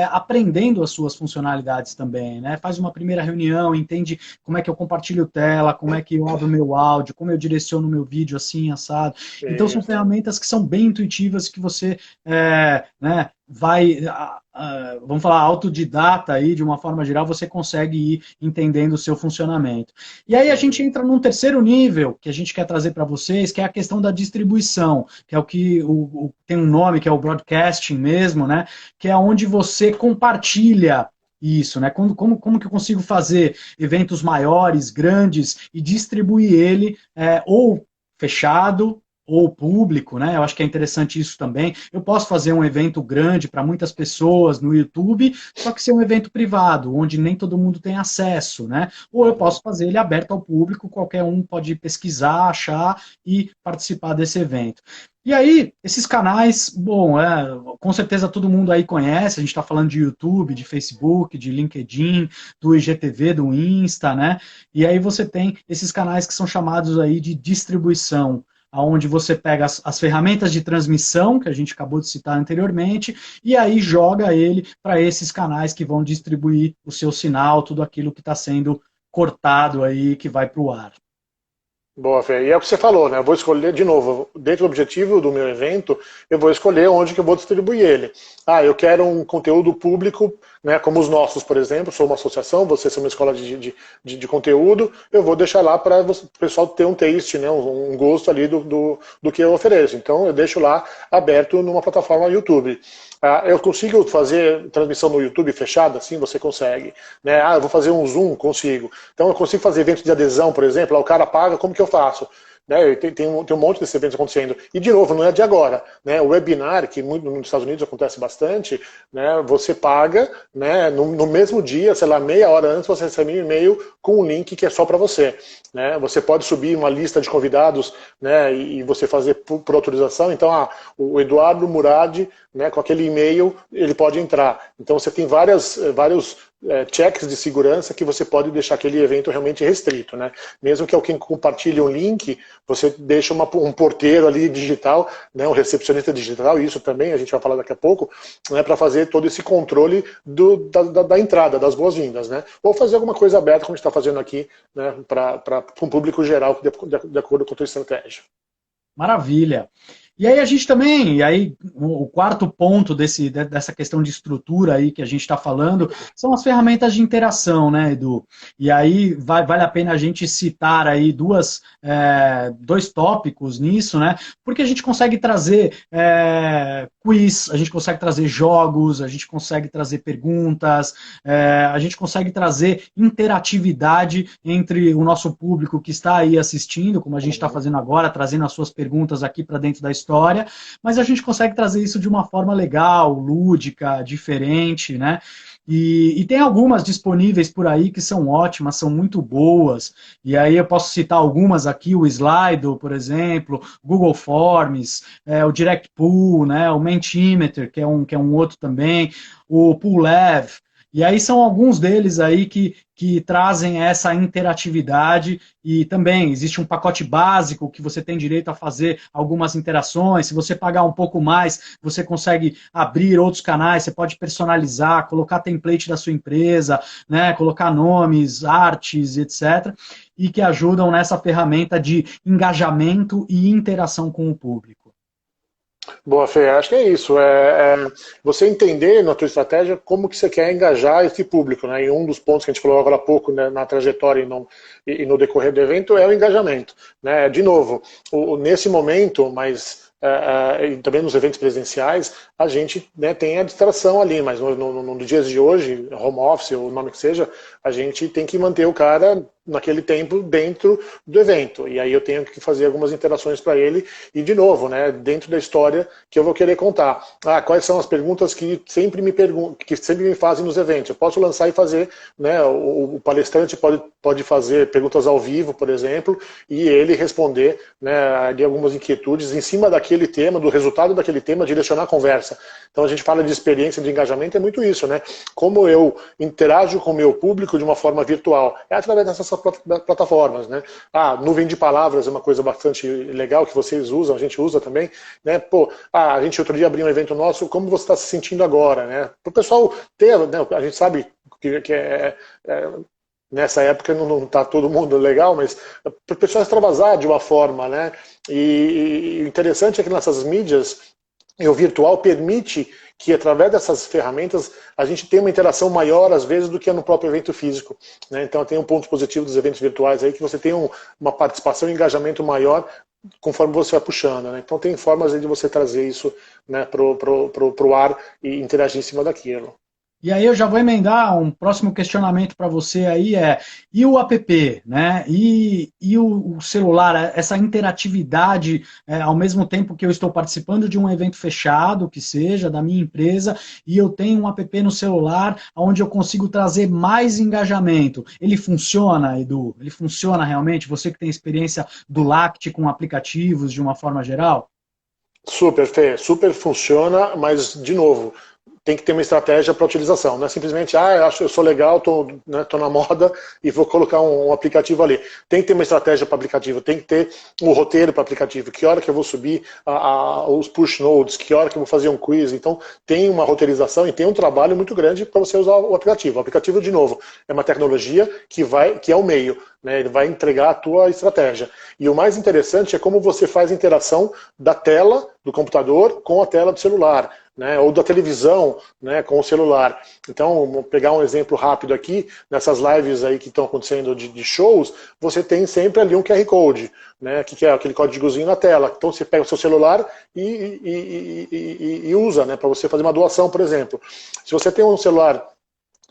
aprendendo as suas funcionalidades também, né? Faz uma primeira reunião, entende como é que eu compartilho tela, como é que eu abro meu áudio, como eu direciono meu vídeo assim, assado. Então, são ferramentas que são bem intuitivas que você, né? Vai, vamos falar, autodidata aí, de uma forma geral, você consegue ir entendendo o seu funcionamento. E aí a gente entra num terceiro nível que a gente quer trazer para vocês, que é a questão da distribuição, que é o que tem um nome, que é o broadcasting mesmo, né? Que é onde você compartilha isso, né? Como que eu consigo fazer eventos maiores, grandes, e distribuir ele ou fechado, ou público, né? Eu acho que é interessante isso também. Eu posso fazer um evento grande para muitas pessoas no YouTube, só que ser um evento privado, onde nem todo mundo tem acesso, né? Ou eu posso fazer ele aberto ao público, qualquer um pode pesquisar, achar e participar desse evento. E aí, esses canais, bom, com certeza todo mundo aí conhece, a gente está falando de YouTube, de Facebook, de LinkedIn, do IGTV, do Insta, né? E aí você tem esses canais que são chamados aí de distribuição, onde você pega as ferramentas de transmissão, que a gente acabou de citar anteriormente, e aí joga ele para esses canais que vão distribuir o seu sinal, tudo aquilo que está sendo cortado aí, que vai para o ar. Boa, Fê. E é o que você falou, né? Eu vou escolher, de novo, dentro do objetivo do meu evento, eu vou escolher onde que eu vou distribuir ele. Eu quero um conteúdo público, né, como os nossos, por exemplo, sou uma associação, você é uma escola de conteúdo, eu vou deixar lá para o pessoal ter um taste, né, um gosto ali do que eu ofereço. Então, eu deixo lá aberto numa plataforma YouTube. Eu consigo fazer transmissão no YouTube fechada? Sim, você consegue. Né? Eu vou fazer um Zoom? Consigo. Então eu consigo fazer eventos de adesão, por exemplo, o cara paga, como que eu faço? Né? Tem um monte desses eventos acontecendo. E, de novo, não é de agora. Né? O webinar, que nos Estados Unidos acontece bastante, né? Você paga, né? No mesmo dia, sei lá, meia hora antes, você recebe um e-mail com um link que é só para você. Né? Você pode subir uma lista de convidados, né? E você fazer por autorização. Então, o Eduardo Murad, né? Com aquele e-mail, ele pode entrar. Então, você tem vários checks de segurança que você pode deixar aquele evento realmente restrito, né? Mesmo que alguém compartilhe um link, você deixa um porteiro ali digital, né? Um recepcionista digital, isso também a gente vai falar daqui a pouco, né? Para fazer todo esse controle da entrada, das boas-vindas, né? Ou fazer alguma coisa aberta, como a gente está fazendo aqui, né? Para um público geral, de acordo com a tua estratégia. Maravilha. E aí a gente também, e aí o quarto ponto dessa questão de estrutura aí que a gente está falando, são as ferramentas de interação, né, Edu? E aí vale a pena a gente citar aí dois tópicos nisso, né? Porque a gente consegue trazer quiz, a gente consegue trazer jogos, a gente consegue trazer perguntas, a gente consegue trazer interatividade entre o nosso público que está aí assistindo, como a gente está fazendo agora, trazendo as suas perguntas aqui para dentro da história, mas a gente consegue trazer isso de uma forma legal, lúdica, diferente, né? E tem algumas disponíveis por aí que são ótimas, são muito boas. E aí eu posso citar algumas aqui, o Slido, por exemplo, Google Forms, o Direct Pool, né, o Mentimeter, que é um outro também, o Poollev. E aí são alguns deles aí que trazem essa interatividade e também existe um pacote básico que você tem direito a fazer algumas interações. Se você pagar um pouco mais, você consegue abrir outros canais, você pode personalizar, colocar template da sua empresa, né, colocar nomes, artes, etc. E que ajudam nessa ferramenta de engajamento e interação com o público. Boa, Fê, acho que é isso. Você entender na tua estratégia como que você quer engajar esse público, né? E um dos pontos que a gente falou agora há pouco, né, na trajetória e no decorrer do evento é o engajamento, né? De novo, nesse momento, mas e também nos eventos presenciais, a gente, né, tem a distração ali, mas nos dias de hoje, home office ou o nome que seja, a gente tem que manter o cara naquele tempo dentro do evento. E aí eu tenho que fazer algumas interações para ele e, de novo, né, dentro da história que eu vou querer contar. Quais são as perguntas que sempre me fazem nos eventos? Eu posso lançar e fazer, né, o palestrante pode fazer perguntas ao vivo, por exemplo, e ele responder, né, de algumas inquietudes em cima daquele tema, do resultado daquele tema, direcionar a conversa. Então a gente fala de experiência de engajamento, é muito isso, né? Como eu interajo com o meu público de uma forma virtual. É através dessas plataformas, né? Nuvem de palavras é uma coisa bastante legal que vocês usam, a gente usa também, né? A gente outro dia abriu um evento nosso, como você está se sentindo agora, né? Para o pessoal ter, né, a gente sabe que nessa época não está todo mundo legal, mas para o pessoal extravasar de uma forma, né? E o interessante é que nessas mídias, e o virtual permite que, através dessas ferramentas, a gente tenha uma interação maior, às vezes, do que no próprio evento físico, né? Então, tem um ponto positivo dos eventos virtuais aí, que você tem uma participação e engajamento maior conforme você vai puxando, né? Então, tem formas aí de você trazer isso, né, pro ar e interagir em cima daquilo. E aí eu já vou emendar um próximo questionamento para você aí e o app, né? E o celular, essa interatividade, ao mesmo tempo que eu estou participando de um evento fechado, que seja, da minha empresa, e eu tenho um app no celular onde eu consigo trazer mais engajamento. Ele funciona, Edu? Ele funciona realmente? Você que tem experiência do Lact com aplicativos de uma forma geral? Super, Fê, super funciona, mas, de novo, tem que ter uma estratégia para utilização. Não é simplesmente, eu sou legal, tô na moda e vou colocar um aplicativo ali. Tem que ter uma estratégia para aplicativo, tem que ter um roteiro para aplicativo. Que hora que eu vou subir os push nodes, que hora que eu vou fazer um quiz. Então, tem uma roteirização e tem um trabalho muito grande para você usar o aplicativo. O aplicativo, de novo, é uma tecnologia que é o meio, né? Ele vai entregar a tua estratégia. E o mais interessante é como você faz a interação da tela do computador com a tela do celular, né, ou da televisão, né, com o celular. Então, vou pegar um exemplo rápido aqui, nessas lives aí que estão acontecendo de shows, você tem sempre ali um QR Code, né, que é aquele códigozinho na tela. Então, você pega o seu celular e usa, né, para você fazer uma doação, por exemplo. Se você tem um celular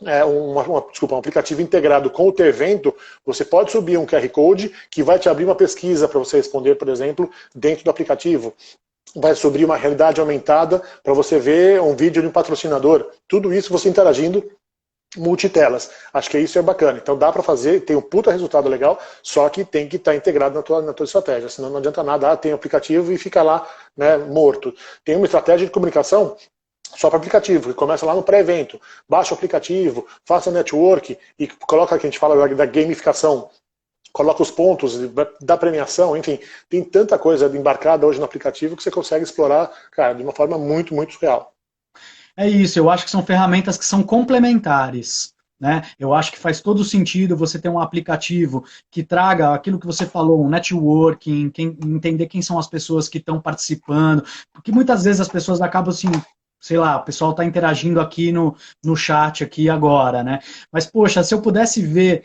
um aplicativo integrado com o teu evento, você pode subir um QR Code que vai te abrir uma pesquisa para você responder, por exemplo, dentro do aplicativo. Vai subir uma realidade aumentada para você ver um vídeo de um patrocinador. Tudo isso você interagindo multitelas. Acho que isso é bacana. Então dá para fazer, tem um puta resultado legal, só que tem que estar integrado na tua estratégia. Senão não adianta nada, tem aplicativo e fica lá, né, morto. Tem uma estratégia de comunicação só para aplicativo, que começa lá no pré-evento. Baixa o aplicativo, faça network e coloca, que a gente fala da gamificação. Coloca os pontos da premiação, enfim, tem tanta coisa embarcada hoje no aplicativo que você consegue explorar, cara, de uma forma muito, muito real. É isso, eu acho que são ferramentas que são complementares. né? Eu acho que faz todo sentido você ter um aplicativo que traga aquilo que você falou, um networking, entender quem são as pessoas que estão participando, porque muitas vezes as pessoas acabam assim, sei lá, o pessoal está interagindo aqui no chat aqui agora, né? Mas, poxa, se eu pudesse ver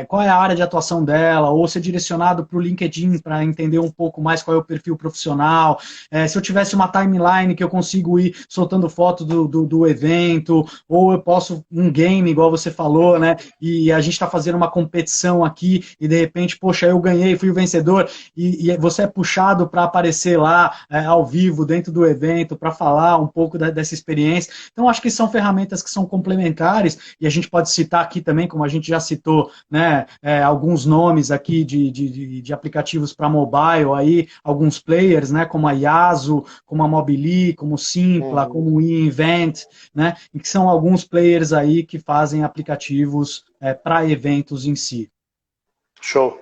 qual é a área de atuação dela, ou ser direcionado para o LinkedIn para entender um pouco mais qual é o perfil profissional, se eu tivesse uma timeline que eu consigo ir soltando foto do evento, ou eu posso um game, igual você falou, né? E a gente está fazendo uma competição aqui, e de repente, poxa, eu ganhei, fui o vencedor, e você é puxado para aparecer lá ao vivo, dentro do evento, para falar um pouco dessa experiência. Então, acho que são ferramentas que são complementares, e a gente pode citar aqui também, como a gente já citou, né, alguns nomes aqui de aplicativos para mobile, aí, alguns players, né, como a Yaso, como a Mobily, como o Simpla, como o eInvent, né, e que são alguns players aí que fazem aplicativos para eventos em si. Show.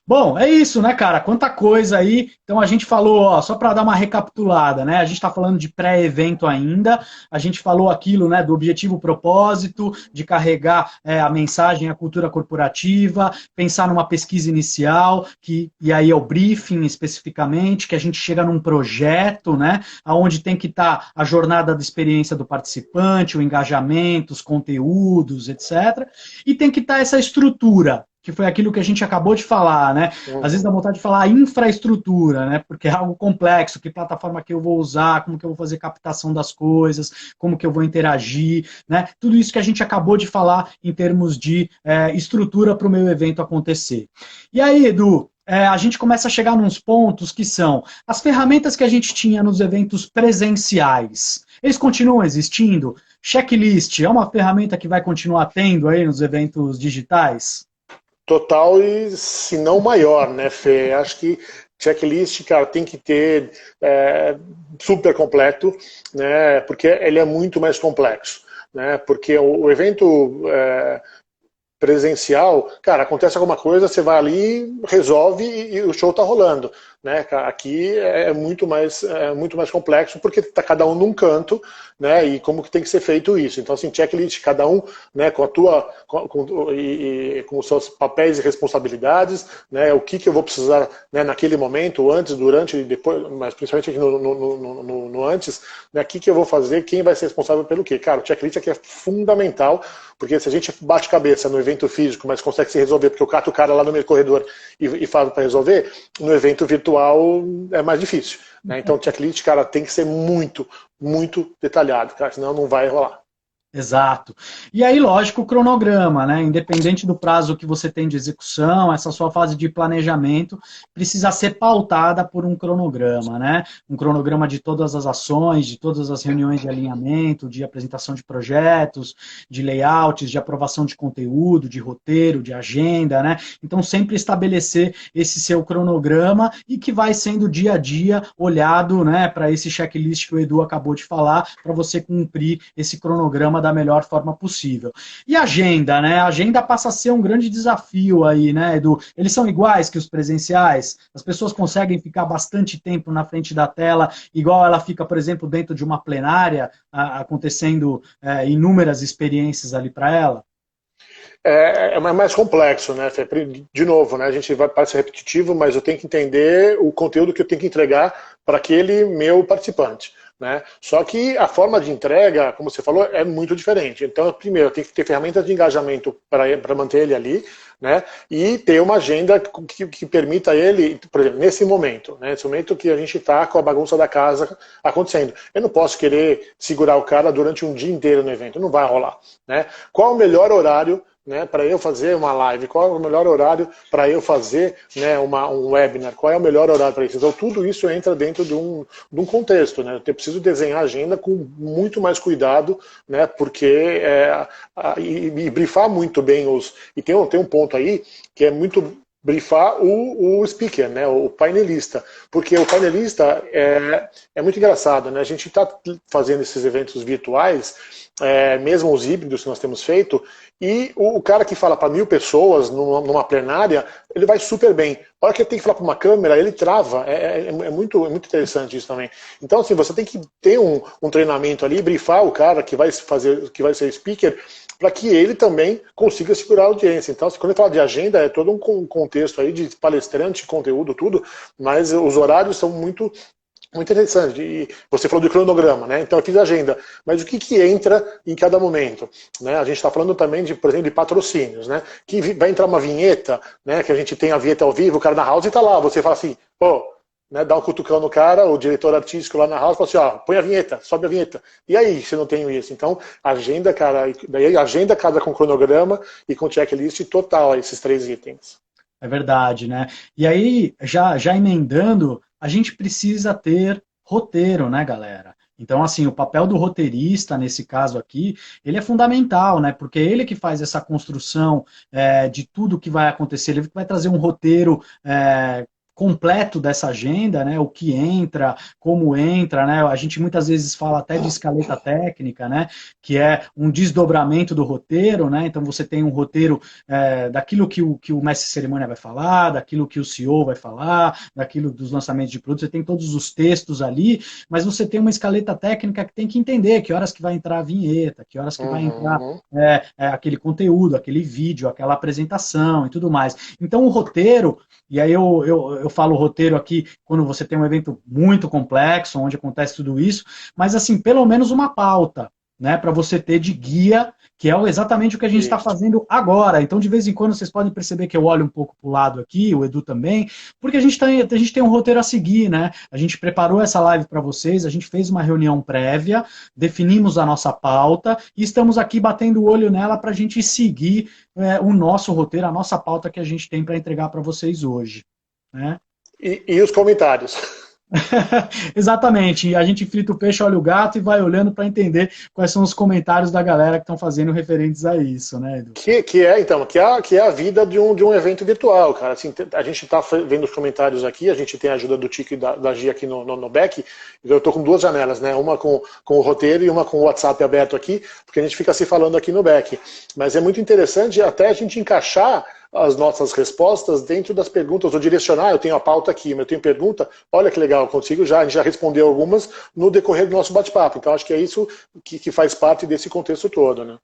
Bom, é isso, né, cara? Quanta coisa aí. Então a gente falou, ó, só para dar uma recapitulada, né? A gente está falando de pré-evento ainda. A gente falou aquilo, né, do objetivo, propósito, de carregar a mensagem, a cultura corporativa, pensar numa pesquisa inicial, e aí é o briefing especificamente, que a gente chega num projeto, né, onde tem que estar a jornada da experiência do participante, o engajamento, os conteúdos, etc. E tem que estar essa estrutura, que foi aquilo que a gente acabou de falar, né? Às vezes dá vontade de falar infraestrutura, né? Porque é algo complexo, que plataforma que eu vou usar, como que eu vou fazer captação das coisas, como que eu vou interagir, né? Tudo isso que a gente acabou de falar em termos de estrutura para o meu evento acontecer. E aí, Edu, a gente começa a chegar nos pontos que são as ferramentas que a gente tinha nos eventos presenciais. Eles continuam existindo? Checklist é uma ferramenta que vai continuar tendo aí nos eventos digitais? Total e se não maior, né, Fê? Acho que checklist, cara, tem que ter super completo, né, porque ele é muito mais complexo, né, porque o evento presencial, cara, acontece alguma coisa, você vai ali, resolve e o show tá rolando, né? Aqui é muito mais complexo porque tá cada um num canto, né? E como que tem que ser feito isso? Então assim, checklist, cada um, né? Com a tua, com os seus papéis e responsabilidades, né? O que eu vou precisar, né? Naquele momento, antes, durante e depois, mas principalmente aqui no antes, né? O que eu vou fazer? Quem vai ser responsável pelo quê? Cara, o checklist aqui é fundamental. Porque se a gente bate cabeça no evento físico, mas consegue se resolver, porque eu cato o cara lá no meio do corredor e falo para resolver, no evento virtual é mais difícil. Né? Então o checklist, cara, tem que ser muito, muito detalhado, cara, senão não vai rolar. Exato. E aí, lógico, o cronograma, né? Independente do prazo que você tem de execução, essa sua fase de planejamento precisa ser pautada por um cronograma, né? Um cronograma de todas as ações, de todas as reuniões de alinhamento, de apresentação de projetos, de layouts, de aprovação de conteúdo, de roteiro, de agenda, né? Então, sempre estabelecer esse seu cronograma e que vai sendo dia a dia olhado, né, para esse checklist que o Edu acabou de falar, para você cumprir esse cronograma da melhor forma possível. E a agenda, né? A agenda passa a ser um grande desafio aí, né, Edu? Eles são iguais que os presenciais? As pessoas conseguem ficar bastante tempo na frente da tela, igual ela fica, por exemplo, dentro de uma plenária, acontecendo inúmeras experiências ali para ela? É mais complexo, né, Fê? De novo, né, a gente vai parecer repetitivo, mas eu tenho que entender o conteúdo que eu tenho que entregar para aquele meu participante. Né? Só que a forma de entrega, como você falou, é muito diferente. Então, primeiro, tem que ter ferramentas de engajamento para manter ele ali, né? E ter uma agenda que permita ele, por exemplo, nesse momento, né? Nesse momento que a gente está com a bagunça da casa acontecendo. Eu não posso querer segurar o cara durante um dia inteiro no evento, não vai rolar. Né? Qual o melhor horário, né, para eu fazer uma live? Qual é o melhor horário para eu fazer, né, um webinar? Qual é o melhor horário para isso? Então, tudo isso entra dentro de um contexto. Né? Eu preciso desenhar a agenda com muito mais cuidado, né, porque e brifar muito bem os... E tem um ponto aí que é muito brifar o speaker, né, o painelista, porque o painelista é muito engraçado, né? A gente está fazendo esses eventos virtuais, mesmo os híbridos que nós temos feito, e o cara que fala para 1000 pessoas numa plenária, ele vai super bem. A hora que ele tem que falar para uma câmera, ele trava. É muito interessante isso também. Então, assim, você tem que ter um treinamento ali, brifar o cara que vai ser speaker, para que ele também consiga segurar a audiência. Então, quando ele fala de agenda, é todo um contexto aí de palestrante, conteúdo, tudo, mas os horários são muito interessante. E você falou do cronograma, né? Então eu fiz a agenda. Mas o que entra em cada momento? Né? A gente está falando também, por exemplo, de patrocínios, né? Que vai entrar uma vinheta, né? Que a gente tem a vinheta ao vivo, o cara na house está lá. Você fala assim, pô, né? Dá um cutucão no cara, o diretor artístico lá na house fala assim, ó, põe a vinheta, sobe a vinheta. E aí, se não tem isso? Então, agenda, cara, daí a agenda casa com cronograma e com checklist total, esses 3 itens. É verdade, né? E aí, já emendando, a gente precisa ter roteiro, né, galera? Então, assim, o papel do roteirista, nesse caso aqui, ele é fundamental, né? Porque é ele que faz essa construção de tudo que vai acontecer. Ele vai trazer um roteiro completo dessa agenda, né? O que entra, como entra, né? A gente muitas vezes fala até de escaleta técnica, né? Que é um desdobramento do roteiro, né? Então você tem um roteiro daquilo que o mestre de cerimônia vai falar, daquilo que o CEO vai falar, daquilo dos lançamentos de produtos, você tem todos os textos ali, mas você tem uma escaleta técnica que tem que entender que horas que vai entrar a vinheta, que horas que vai entrar aquele conteúdo, aquele vídeo, aquela apresentação e tudo mais. Então o roteiro, e aí eu falo roteiro aqui quando você tem um evento muito complexo, onde acontece tudo isso, mas assim, pelo menos uma pauta, né, para você ter de guia, que é exatamente o que a gente está fazendo agora. Então, de vez em quando, vocês podem perceber que eu olho um pouco para o lado aqui, o Edu também, porque a gente tem um roteiro a seguir, né? A gente preparou essa live para vocês, a gente fez uma reunião prévia, definimos a nossa pauta e estamos aqui batendo o olho nela para a gente seguir o nosso roteiro, a nossa pauta que a gente tem para entregar para vocês hoje. Né? E os comentários. Exatamente, a gente frita o peixe, olha o gato e vai olhando para entender quais são os comentários da galera que estão fazendo referentes a isso, né, Edu? Que é a vida de um evento virtual, cara. Assim, a gente está vendo os comentários aqui, a gente tem a ajuda do Tico e da Gia aqui no back. Eu estou com 2 janelas, né? Uma com o roteiro e uma com o WhatsApp aberto aqui, porque a gente fica se falando aqui no back. Mas é muito interessante até a gente encaixar as nossas respostas dentro das perguntas, ou direcionar, eu tenho a pauta aqui, mas eu tenho pergunta, olha que legal, eu consigo a gente já respondeu algumas no decorrer do nosso bate-papo. Então acho que é isso que faz parte desse contexto todo, né?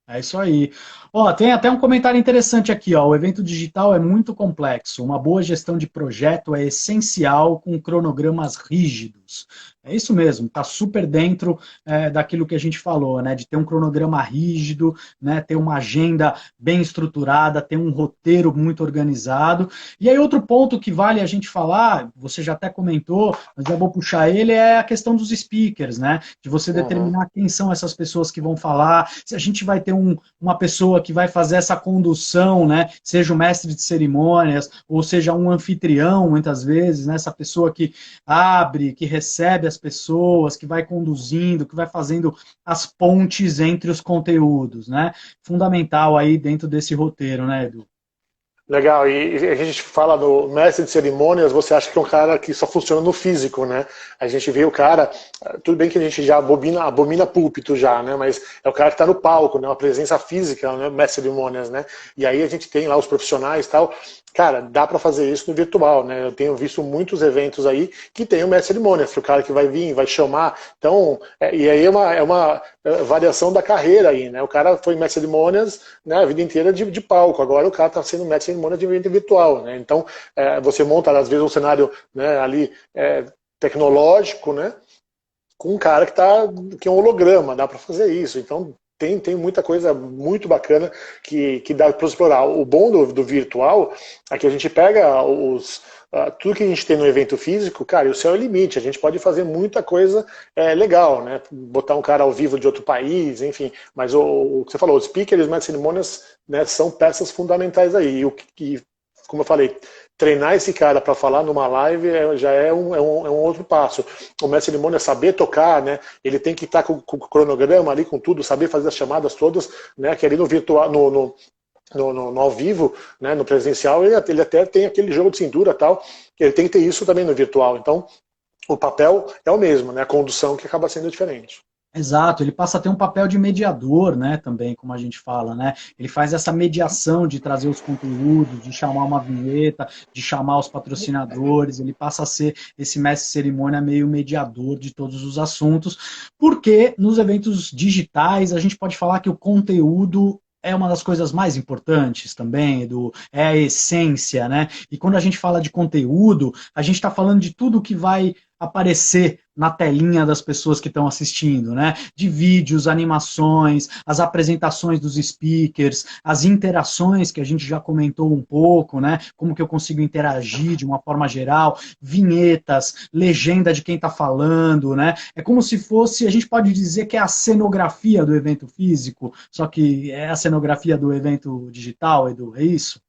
É isso aí. Ó, tem até um comentário interessante aqui, ó. O evento digital é muito complexo. Uma boa gestão de projeto é essencial com cronogramas rígidos. É isso mesmo, está super dentro daquilo que a gente falou, né? De ter um cronograma rígido, né? Ter uma agenda bem estruturada, ter um roteiro muito organizado. E aí outro ponto que vale a gente falar, você já até comentou, mas já vou puxar ele, é a questão dos speakers, né? De você determinar quem são essas pessoas que vão falar, se a gente vai ter uma pessoa que vai fazer essa condução, né? Seja o mestre de cerimônias, ou seja um anfitrião, muitas vezes, né? Essa pessoa que abre, que recebe as pessoas, que vai conduzindo, que vai fazendo as pontes entre os conteúdos, né? Fundamental aí dentro desse roteiro, né, Edu? Legal, e a gente fala do mestre de cerimônias, você acha que é um cara que só funciona no físico, né? A gente vê o cara, tudo bem que a gente já abomina púlpito já, né? Mas é o cara que está no palco, né? Uma presença física, né? Mestre de cerimônias, né? E aí a gente tem lá os profissionais e tal. Cara, dá para fazer isso no virtual, né? Eu tenho visto muitos eventos aí que tem o mestre de cerimônias, o cara que vai vir, vai chamar. Então, e aí é uma variação da carreira aí, né? O cara foi mestre de cerimônias, né, a vida inteira de palco, agora o cara está sendo mestre de cerimônias de evento virtual, né? Então, você monta às vezes um cenário, né, ali tecnológico, né? Com um cara que é um holograma, dá para fazer isso. Então, tem muita coisa muito bacana que dá para explorar. O bom do virtual é que a gente pega tudo que a gente tem no evento físico, cara, e o céu é o limite. A gente pode fazer muita coisa legal, né? Botar um cara ao vivo de outro país, enfim. Mas o que você falou, os speakers, as cerimônias, né, são peças fundamentais aí. E como eu falei, treinar esse cara para falar numa live já é um outro passo. O mestre de cerimônia saber tocar, né? Ele tem que estar com o cronograma ali, com tudo, saber fazer as chamadas todas, né? Que ali no virtual, no ao vivo, né? No presencial, ele até tem aquele jogo de cintura e tal. Ele tem que ter isso também no virtual. Então, o papel é o mesmo, né? A condução que acaba sendo diferente. Exato, ele passa a ter um papel de mediador, né, também, como a gente fala, né? Ele faz essa mediação de trazer os conteúdos, de chamar uma vinheta, de chamar os patrocinadores, ele passa a ser esse mestre de cerimônia meio mediador de todos os assuntos, porque nos eventos digitais a gente pode falar que o conteúdo é uma das coisas mais importantes também, Edu, é a essência, né? E quando a gente fala de conteúdo, a gente está falando de tudo que vai aparecer na telinha das pessoas que estão assistindo, né? De vídeos, animações, as apresentações dos speakers, as interações que a gente já comentou um pouco, né? Como que eu consigo interagir de uma forma geral, vinhetas, legenda de quem está falando, né? É como se fosse, a gente pode dizer que é a cenografia do evento físico, só que é a cenografia do evento digital, Edu, é isso?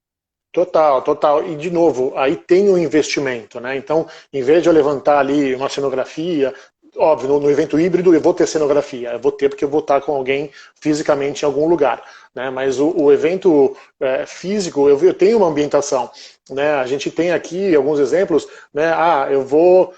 Total, total. E, de novo, aí tem o investimento, né? Então, em vez de eu levantar ali uma cenografia, óbvio, no evento híbrido eu vou ter cenografia, eu vou ter porque eu vou estar com alguém fisicamente em algum lugar, né? Mas o evento físico, eu tenho uma ambientação, né? A gente tem aqui alguns exemplos, né? Eu vou,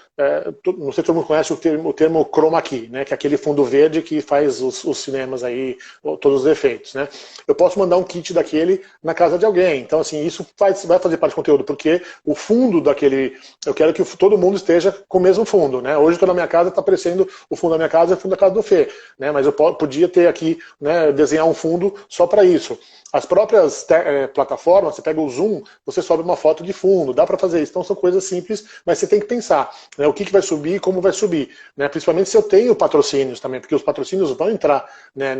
não sei se todo mundo conhece o termo chroma key, né? Que é aquele fundo verde que faz os cinemas aí, todos os efeitos, né? Eu posso mandar um kit daquele na casa de alguém, então assim, isso vai fazer parte do conteúdo, porque o fundo daquele, eu quero que todo mundo esteja com o mesmo fundo, né? Hoje estou na minha casa, está aparecendo o fundo da minha casa e o fundo da casa do Fê, né? Mas eu podia ter aqui, né, desenhar um fundo só para isso. As próprias plataformas, você pega o Zoom, você sobe uma foto de fundo, dá para fazer isso. Então são coisas simples, mas você tem que pensar, né, o que vai subir e como vai subir. Né, principalmente se eu tenho patrocínios também, porque os patrocínios vão entrar, né,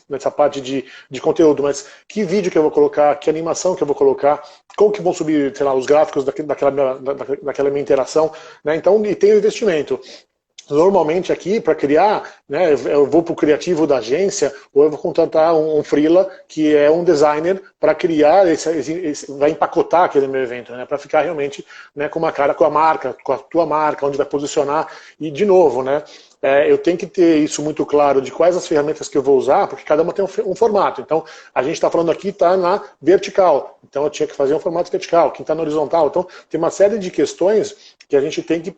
nessa parte de conteúdo. Mas que vídeo que eu vou colocar, que animação que eu vou colocar, como que vão subir, sei lá, os gráficos daquela minha interação. Né, então, e tem o investimento. Normalmente aqui, para criar, né, eu vou para o criativo da agência ou eu vou contratar um freela que é um designer para criar, vai empacotar aquele meu evento, né, para ficar realmente, né, com uma cara, com a marca, com a tua marca, onde vai posicionar. E, de novo, né, eu tenho que ter isso muito claro de quais as ferramentas que eu vou usar, porque cada uma tem um formato. Então, a gente está falando aqui, está na vertical. Então, eu tinha que fazer um formato vertical. Quem está na horizontal. Então, tem uma série de questões que a gente tem que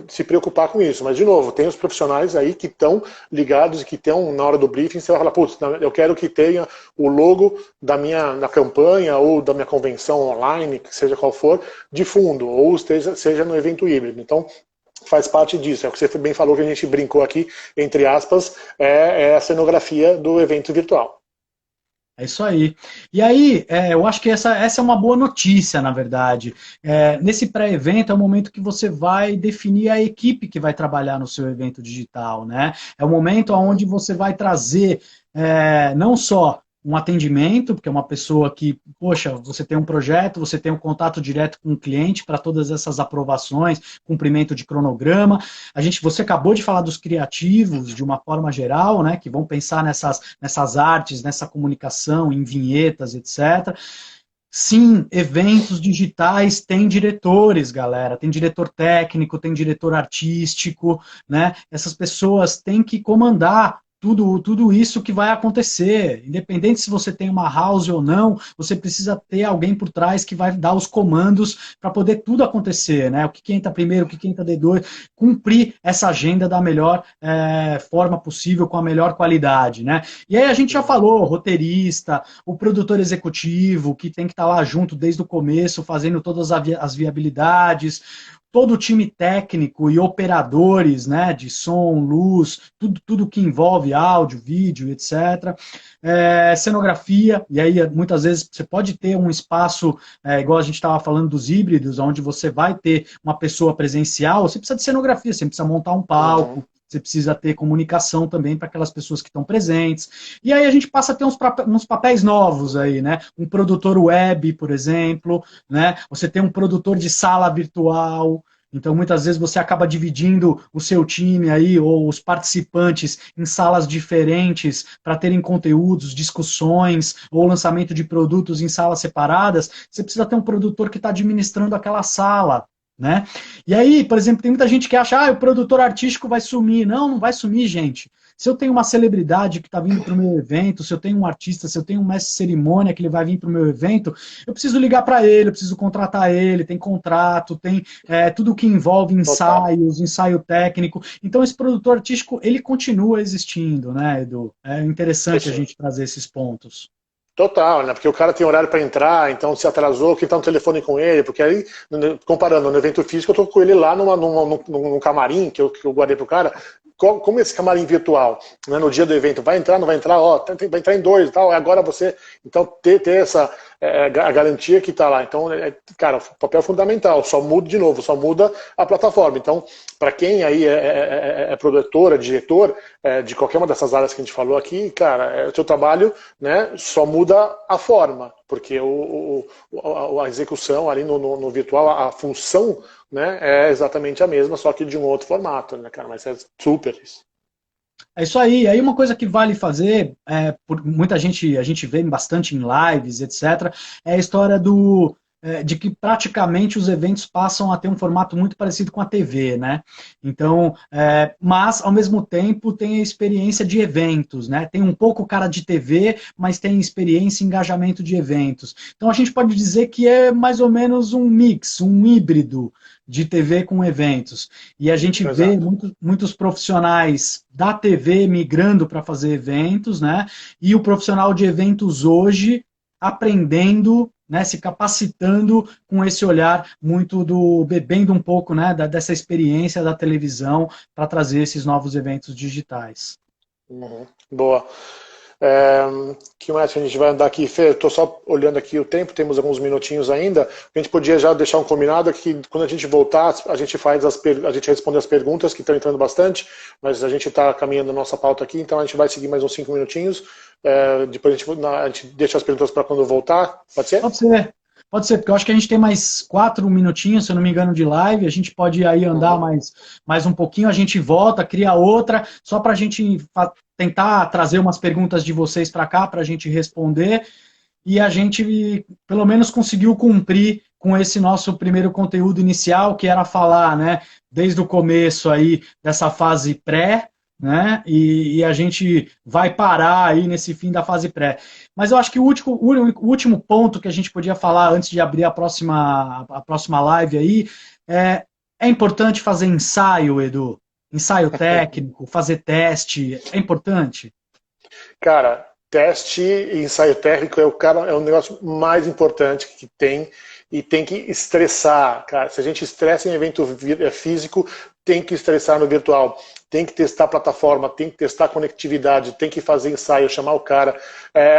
se preocupar com isso. Mas, de novo, tem os profissionais aí que estão ligados e que estão, na hora do briefing, você vai falar, putz, eu quero que tenha o logo da campanha ou da minha convenção online, que seja qual for, de fundo, ou seja no evento híbrido. Então, faz parte disso. É o que você bem falou, que a gente brincou aqui, entre aspas, é a cenografia do evento virtual. É isso aí. E aí, eu acho que essa é uma boa notícia, na verdade. Nesse pré-evento é o momento que você vai definir a equipe que vai trabalhar no seu evento digital, né? É o momento onde você vai trazer não só um atendimento, porque é uma pessoa que, poxa, você tem um projeto, você tem um contato direto com o cliente para todas essas aprovações, cumprimento de cronograma. Você acabou de falar dos criativos de uma forma geral, né, que vão pensar nessas artes, nessa comunicação, em vinhetas, etc. Sim, eventos digitais têm diretores, galera. Tem diretor técnico, tem diretor artístico, né? Essas pessoas têm que comandar tudo isso que vai acontecer. Independente se você tem uma house ou não, você precisa ter alguém por trás que vai dar os comandos para poder tudo acontecer, né? O que entra primeiro, o que entra depois, cumprir essa agenda da melhor forma possível, com a melhor qualidade, né? E aí a gente já falou, roteirista, o produtor executivo, que tem que estar lá junto desde o começo, fazendo todas as viabilidades, todo o time técnico e operadores, né, de som, luz, tudo que envolve áudio, vídeo, etc. Cenografia, e aí muitas vezes você pode ter um espaço, igual a gente estava falando dos híbridos, onde você vai ter uma pessoa presencial, você precisa de cenografia, você precisa montar um palco, você precisa ter comunicação também para aquelas pessoas que estão presentes. E aí a gente passa a ter uns papéis novos aí, né? Um produtor web, por exemplo, né? Você tem um produtor de sala virtual. Então, muitas vezes você acaba dividindo o seu time aí, ou os participantes, em salas diferentes para terem conteúdos, discussões, ou lançamento de produtos em salas separadas. Você precisa ter um produtor que está administrando aquela sala. Né? E aí, por exemplo, tem muita gente que acha, o produtor artístico vai sumir. Não, não vai sumir, gente. Se eu tenho uma celebridade que está vindo para o meu evento, se eu tenho um artista, se eu tenho um mestre de cerimônia que ele vai vir para o meu evento, eu preciso ligar para ele, eu preciso contratar ele, tem contrato, tem tudo que envolve ensaios, ensaio técnico. Então esse produtor artístico, ele continua existindo, né, Edu? É interessante a gente trazer esses pontos. Total, né? Porque o cara tem horário para entrar, então se atrasou, quem tá no telefone com ele, porque aí, comparando no evento físico, eu tô com ele lá num camarim que eu guardei pro cara. Como esse camarim virtual, né, no dia do evento, vai entrar, não vai entrar, ó, vai entrar em 2 e tal, agora você. Então, ter essa a garantia que está lá. Então, cara, o papel é fundamental, só muda de novo, só muda a plataforma. Então, para quem aí é produtor, é diretor de qualquer uma dessas áreas que a gente falou aqui, cara, o seu trabalho, né, só muda a forma, porque a execução ali no virtual, a função, né, é exatamente a mesma, só que de um outro formato, né, cara? Mas é super isso. É isso aí. Aí uma coisa que vale fazer, por muita gente, a gente vê bastante em lives, etc., é a história de que praticamente os eventos passam a ter um formato muito parecido com a TV, né? Então, mas ao mesmo tempo tem a experiência de eventos, né? Tem um pouco cara de TV, mas tem experiência e engajamento de eventos. Então a gente pode dizer que é mais ou menos um mix, um híbrido de TV com eventos. E a gente vê muitos profissionais da TV migrando para fazer eventos, né? E o profissional de eventos hoje aprendendo, né, se capacitando com esse olhar muito bebendo um pouco, né, dessa experiência da televisão para trazer esses novos eventos digitais. Uhum. Boa. Que mais a gente vai andar aqui, Fê? Estou só olhando aqui o tempo, temos alguns minutinhos ainda. A gente podia já deixar um combinado que quando a gente voltar, a gente responde as perguntas que estão entrando bastante, mas a gente está caminhando a nossa pauta aqui, então a gente vai seguir mais uns 5 minutinhos. Depois a gente deixa as perguntas para quando voltar. Pode ser? Pode ser, porque eu acho que a gente tem mais 4 minutinhos, se eu não me engano, de live. A gente pode aí andar mais um pouquinho, a gente volta, cria outra, só para a gente tentar trazer umas perguntas de vocês para cá, para a gente responder. E a gente, pelo menos, conseguiu cumprir com esse nosso primeiro conteúdo inicial, que era falar, né, desde o começo aí dessa fase pré, né? E a gente vai parar aí nesse fim da fase pré. Mas eu acho que o último ponto que a gente podia falar antes de abrir a próxima live aí é importante fazer ensaio, Edu. Ensaio técnico, fazer teste, é importante? Cara, teste e ensaio técnico é o negócio mais importante que tem e tem que estressar, cara. Se a gente estressa em evento físico, tem que estressar no virtual. Tem que testar a plataforma, tem que testar a conectividade, tem que fazer ensaio, chamar o cara.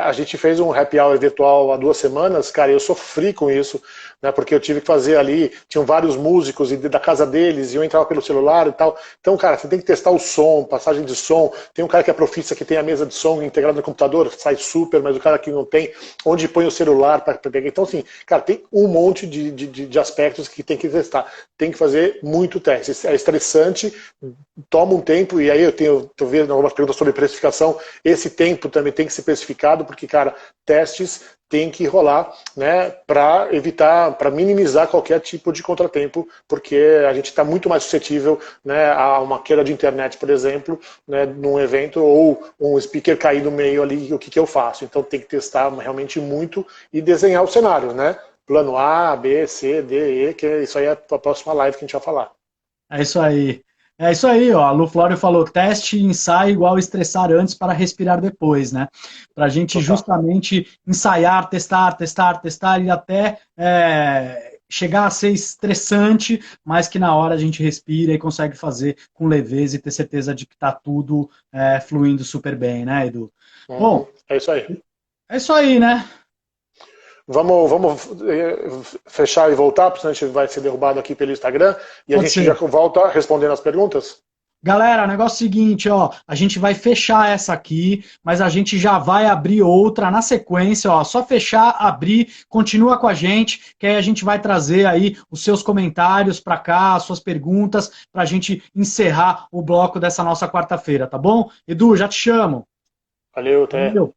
A gente fez um happy hour virtual há 2 semanas, cara, eu sofri com isso, né, porque eu tive que fazer ali, tinham vários músicos da casa deles, e eu entrava pelo celular e tal. Então, cara, você tem que testar o som, passagem de som. Tem um cara que é profissa que tem a mesa de som integrada no computador, sai super, mas o cara que não tem, onde põe o celular para pegar. Então, assim, cara, tem um monte de aspectos que tem que testar. Tem que fazer muito teste. É estressante, toma um tempo, e aí tô vendo algumas perguntas sobre precificação. Esse tempo também tem que ser precificado, porque, cara, testes tem que rolar, né, para evitar, para minimizar qualquer tipo de contratempo, porque a gente está muito mais suscetível, né, a uma queda de internet, por exemplo, né, num evento, ou um speaker cair no meio ali, o que eu faço? Então tem que testar realmente muito e desenhar o cenário, né? Plano A, B, C, D, E, que isso aí é a próxima live que a gente vai falar. É isso aí. É isso aí, ó. A Lu Flório falou, teste e ensaio igual estressar antes para respirar depois, né? Para a gente justamente ensaiar, testar e até chegar a ser estressante, mas que na hora a gente respira e consegue fazer com leveza e ter certeza de que está tudo fluindo super bem, né, Edu? Bom, é isso aí. É isso aí, né? Vamos fechar e voltar, porque senão a gente vai ser derrubado aqui pelo Instagram, e a gente já volta respondendo as perguntas? Galera, o negócio é o seguinte, ó, a gente vai fechar essa aqui, mas a gente já vai abrir outra na sequência, ó, só fechar, abrir, continua com a gente, que aí a gente vai trazer aí os seus comentários para cá, as suas perguntas, para a gente encerrar o bloco dessa nossa quarta-feira, tá bom? Edu, já te chamo. Valeu, até. Valeu.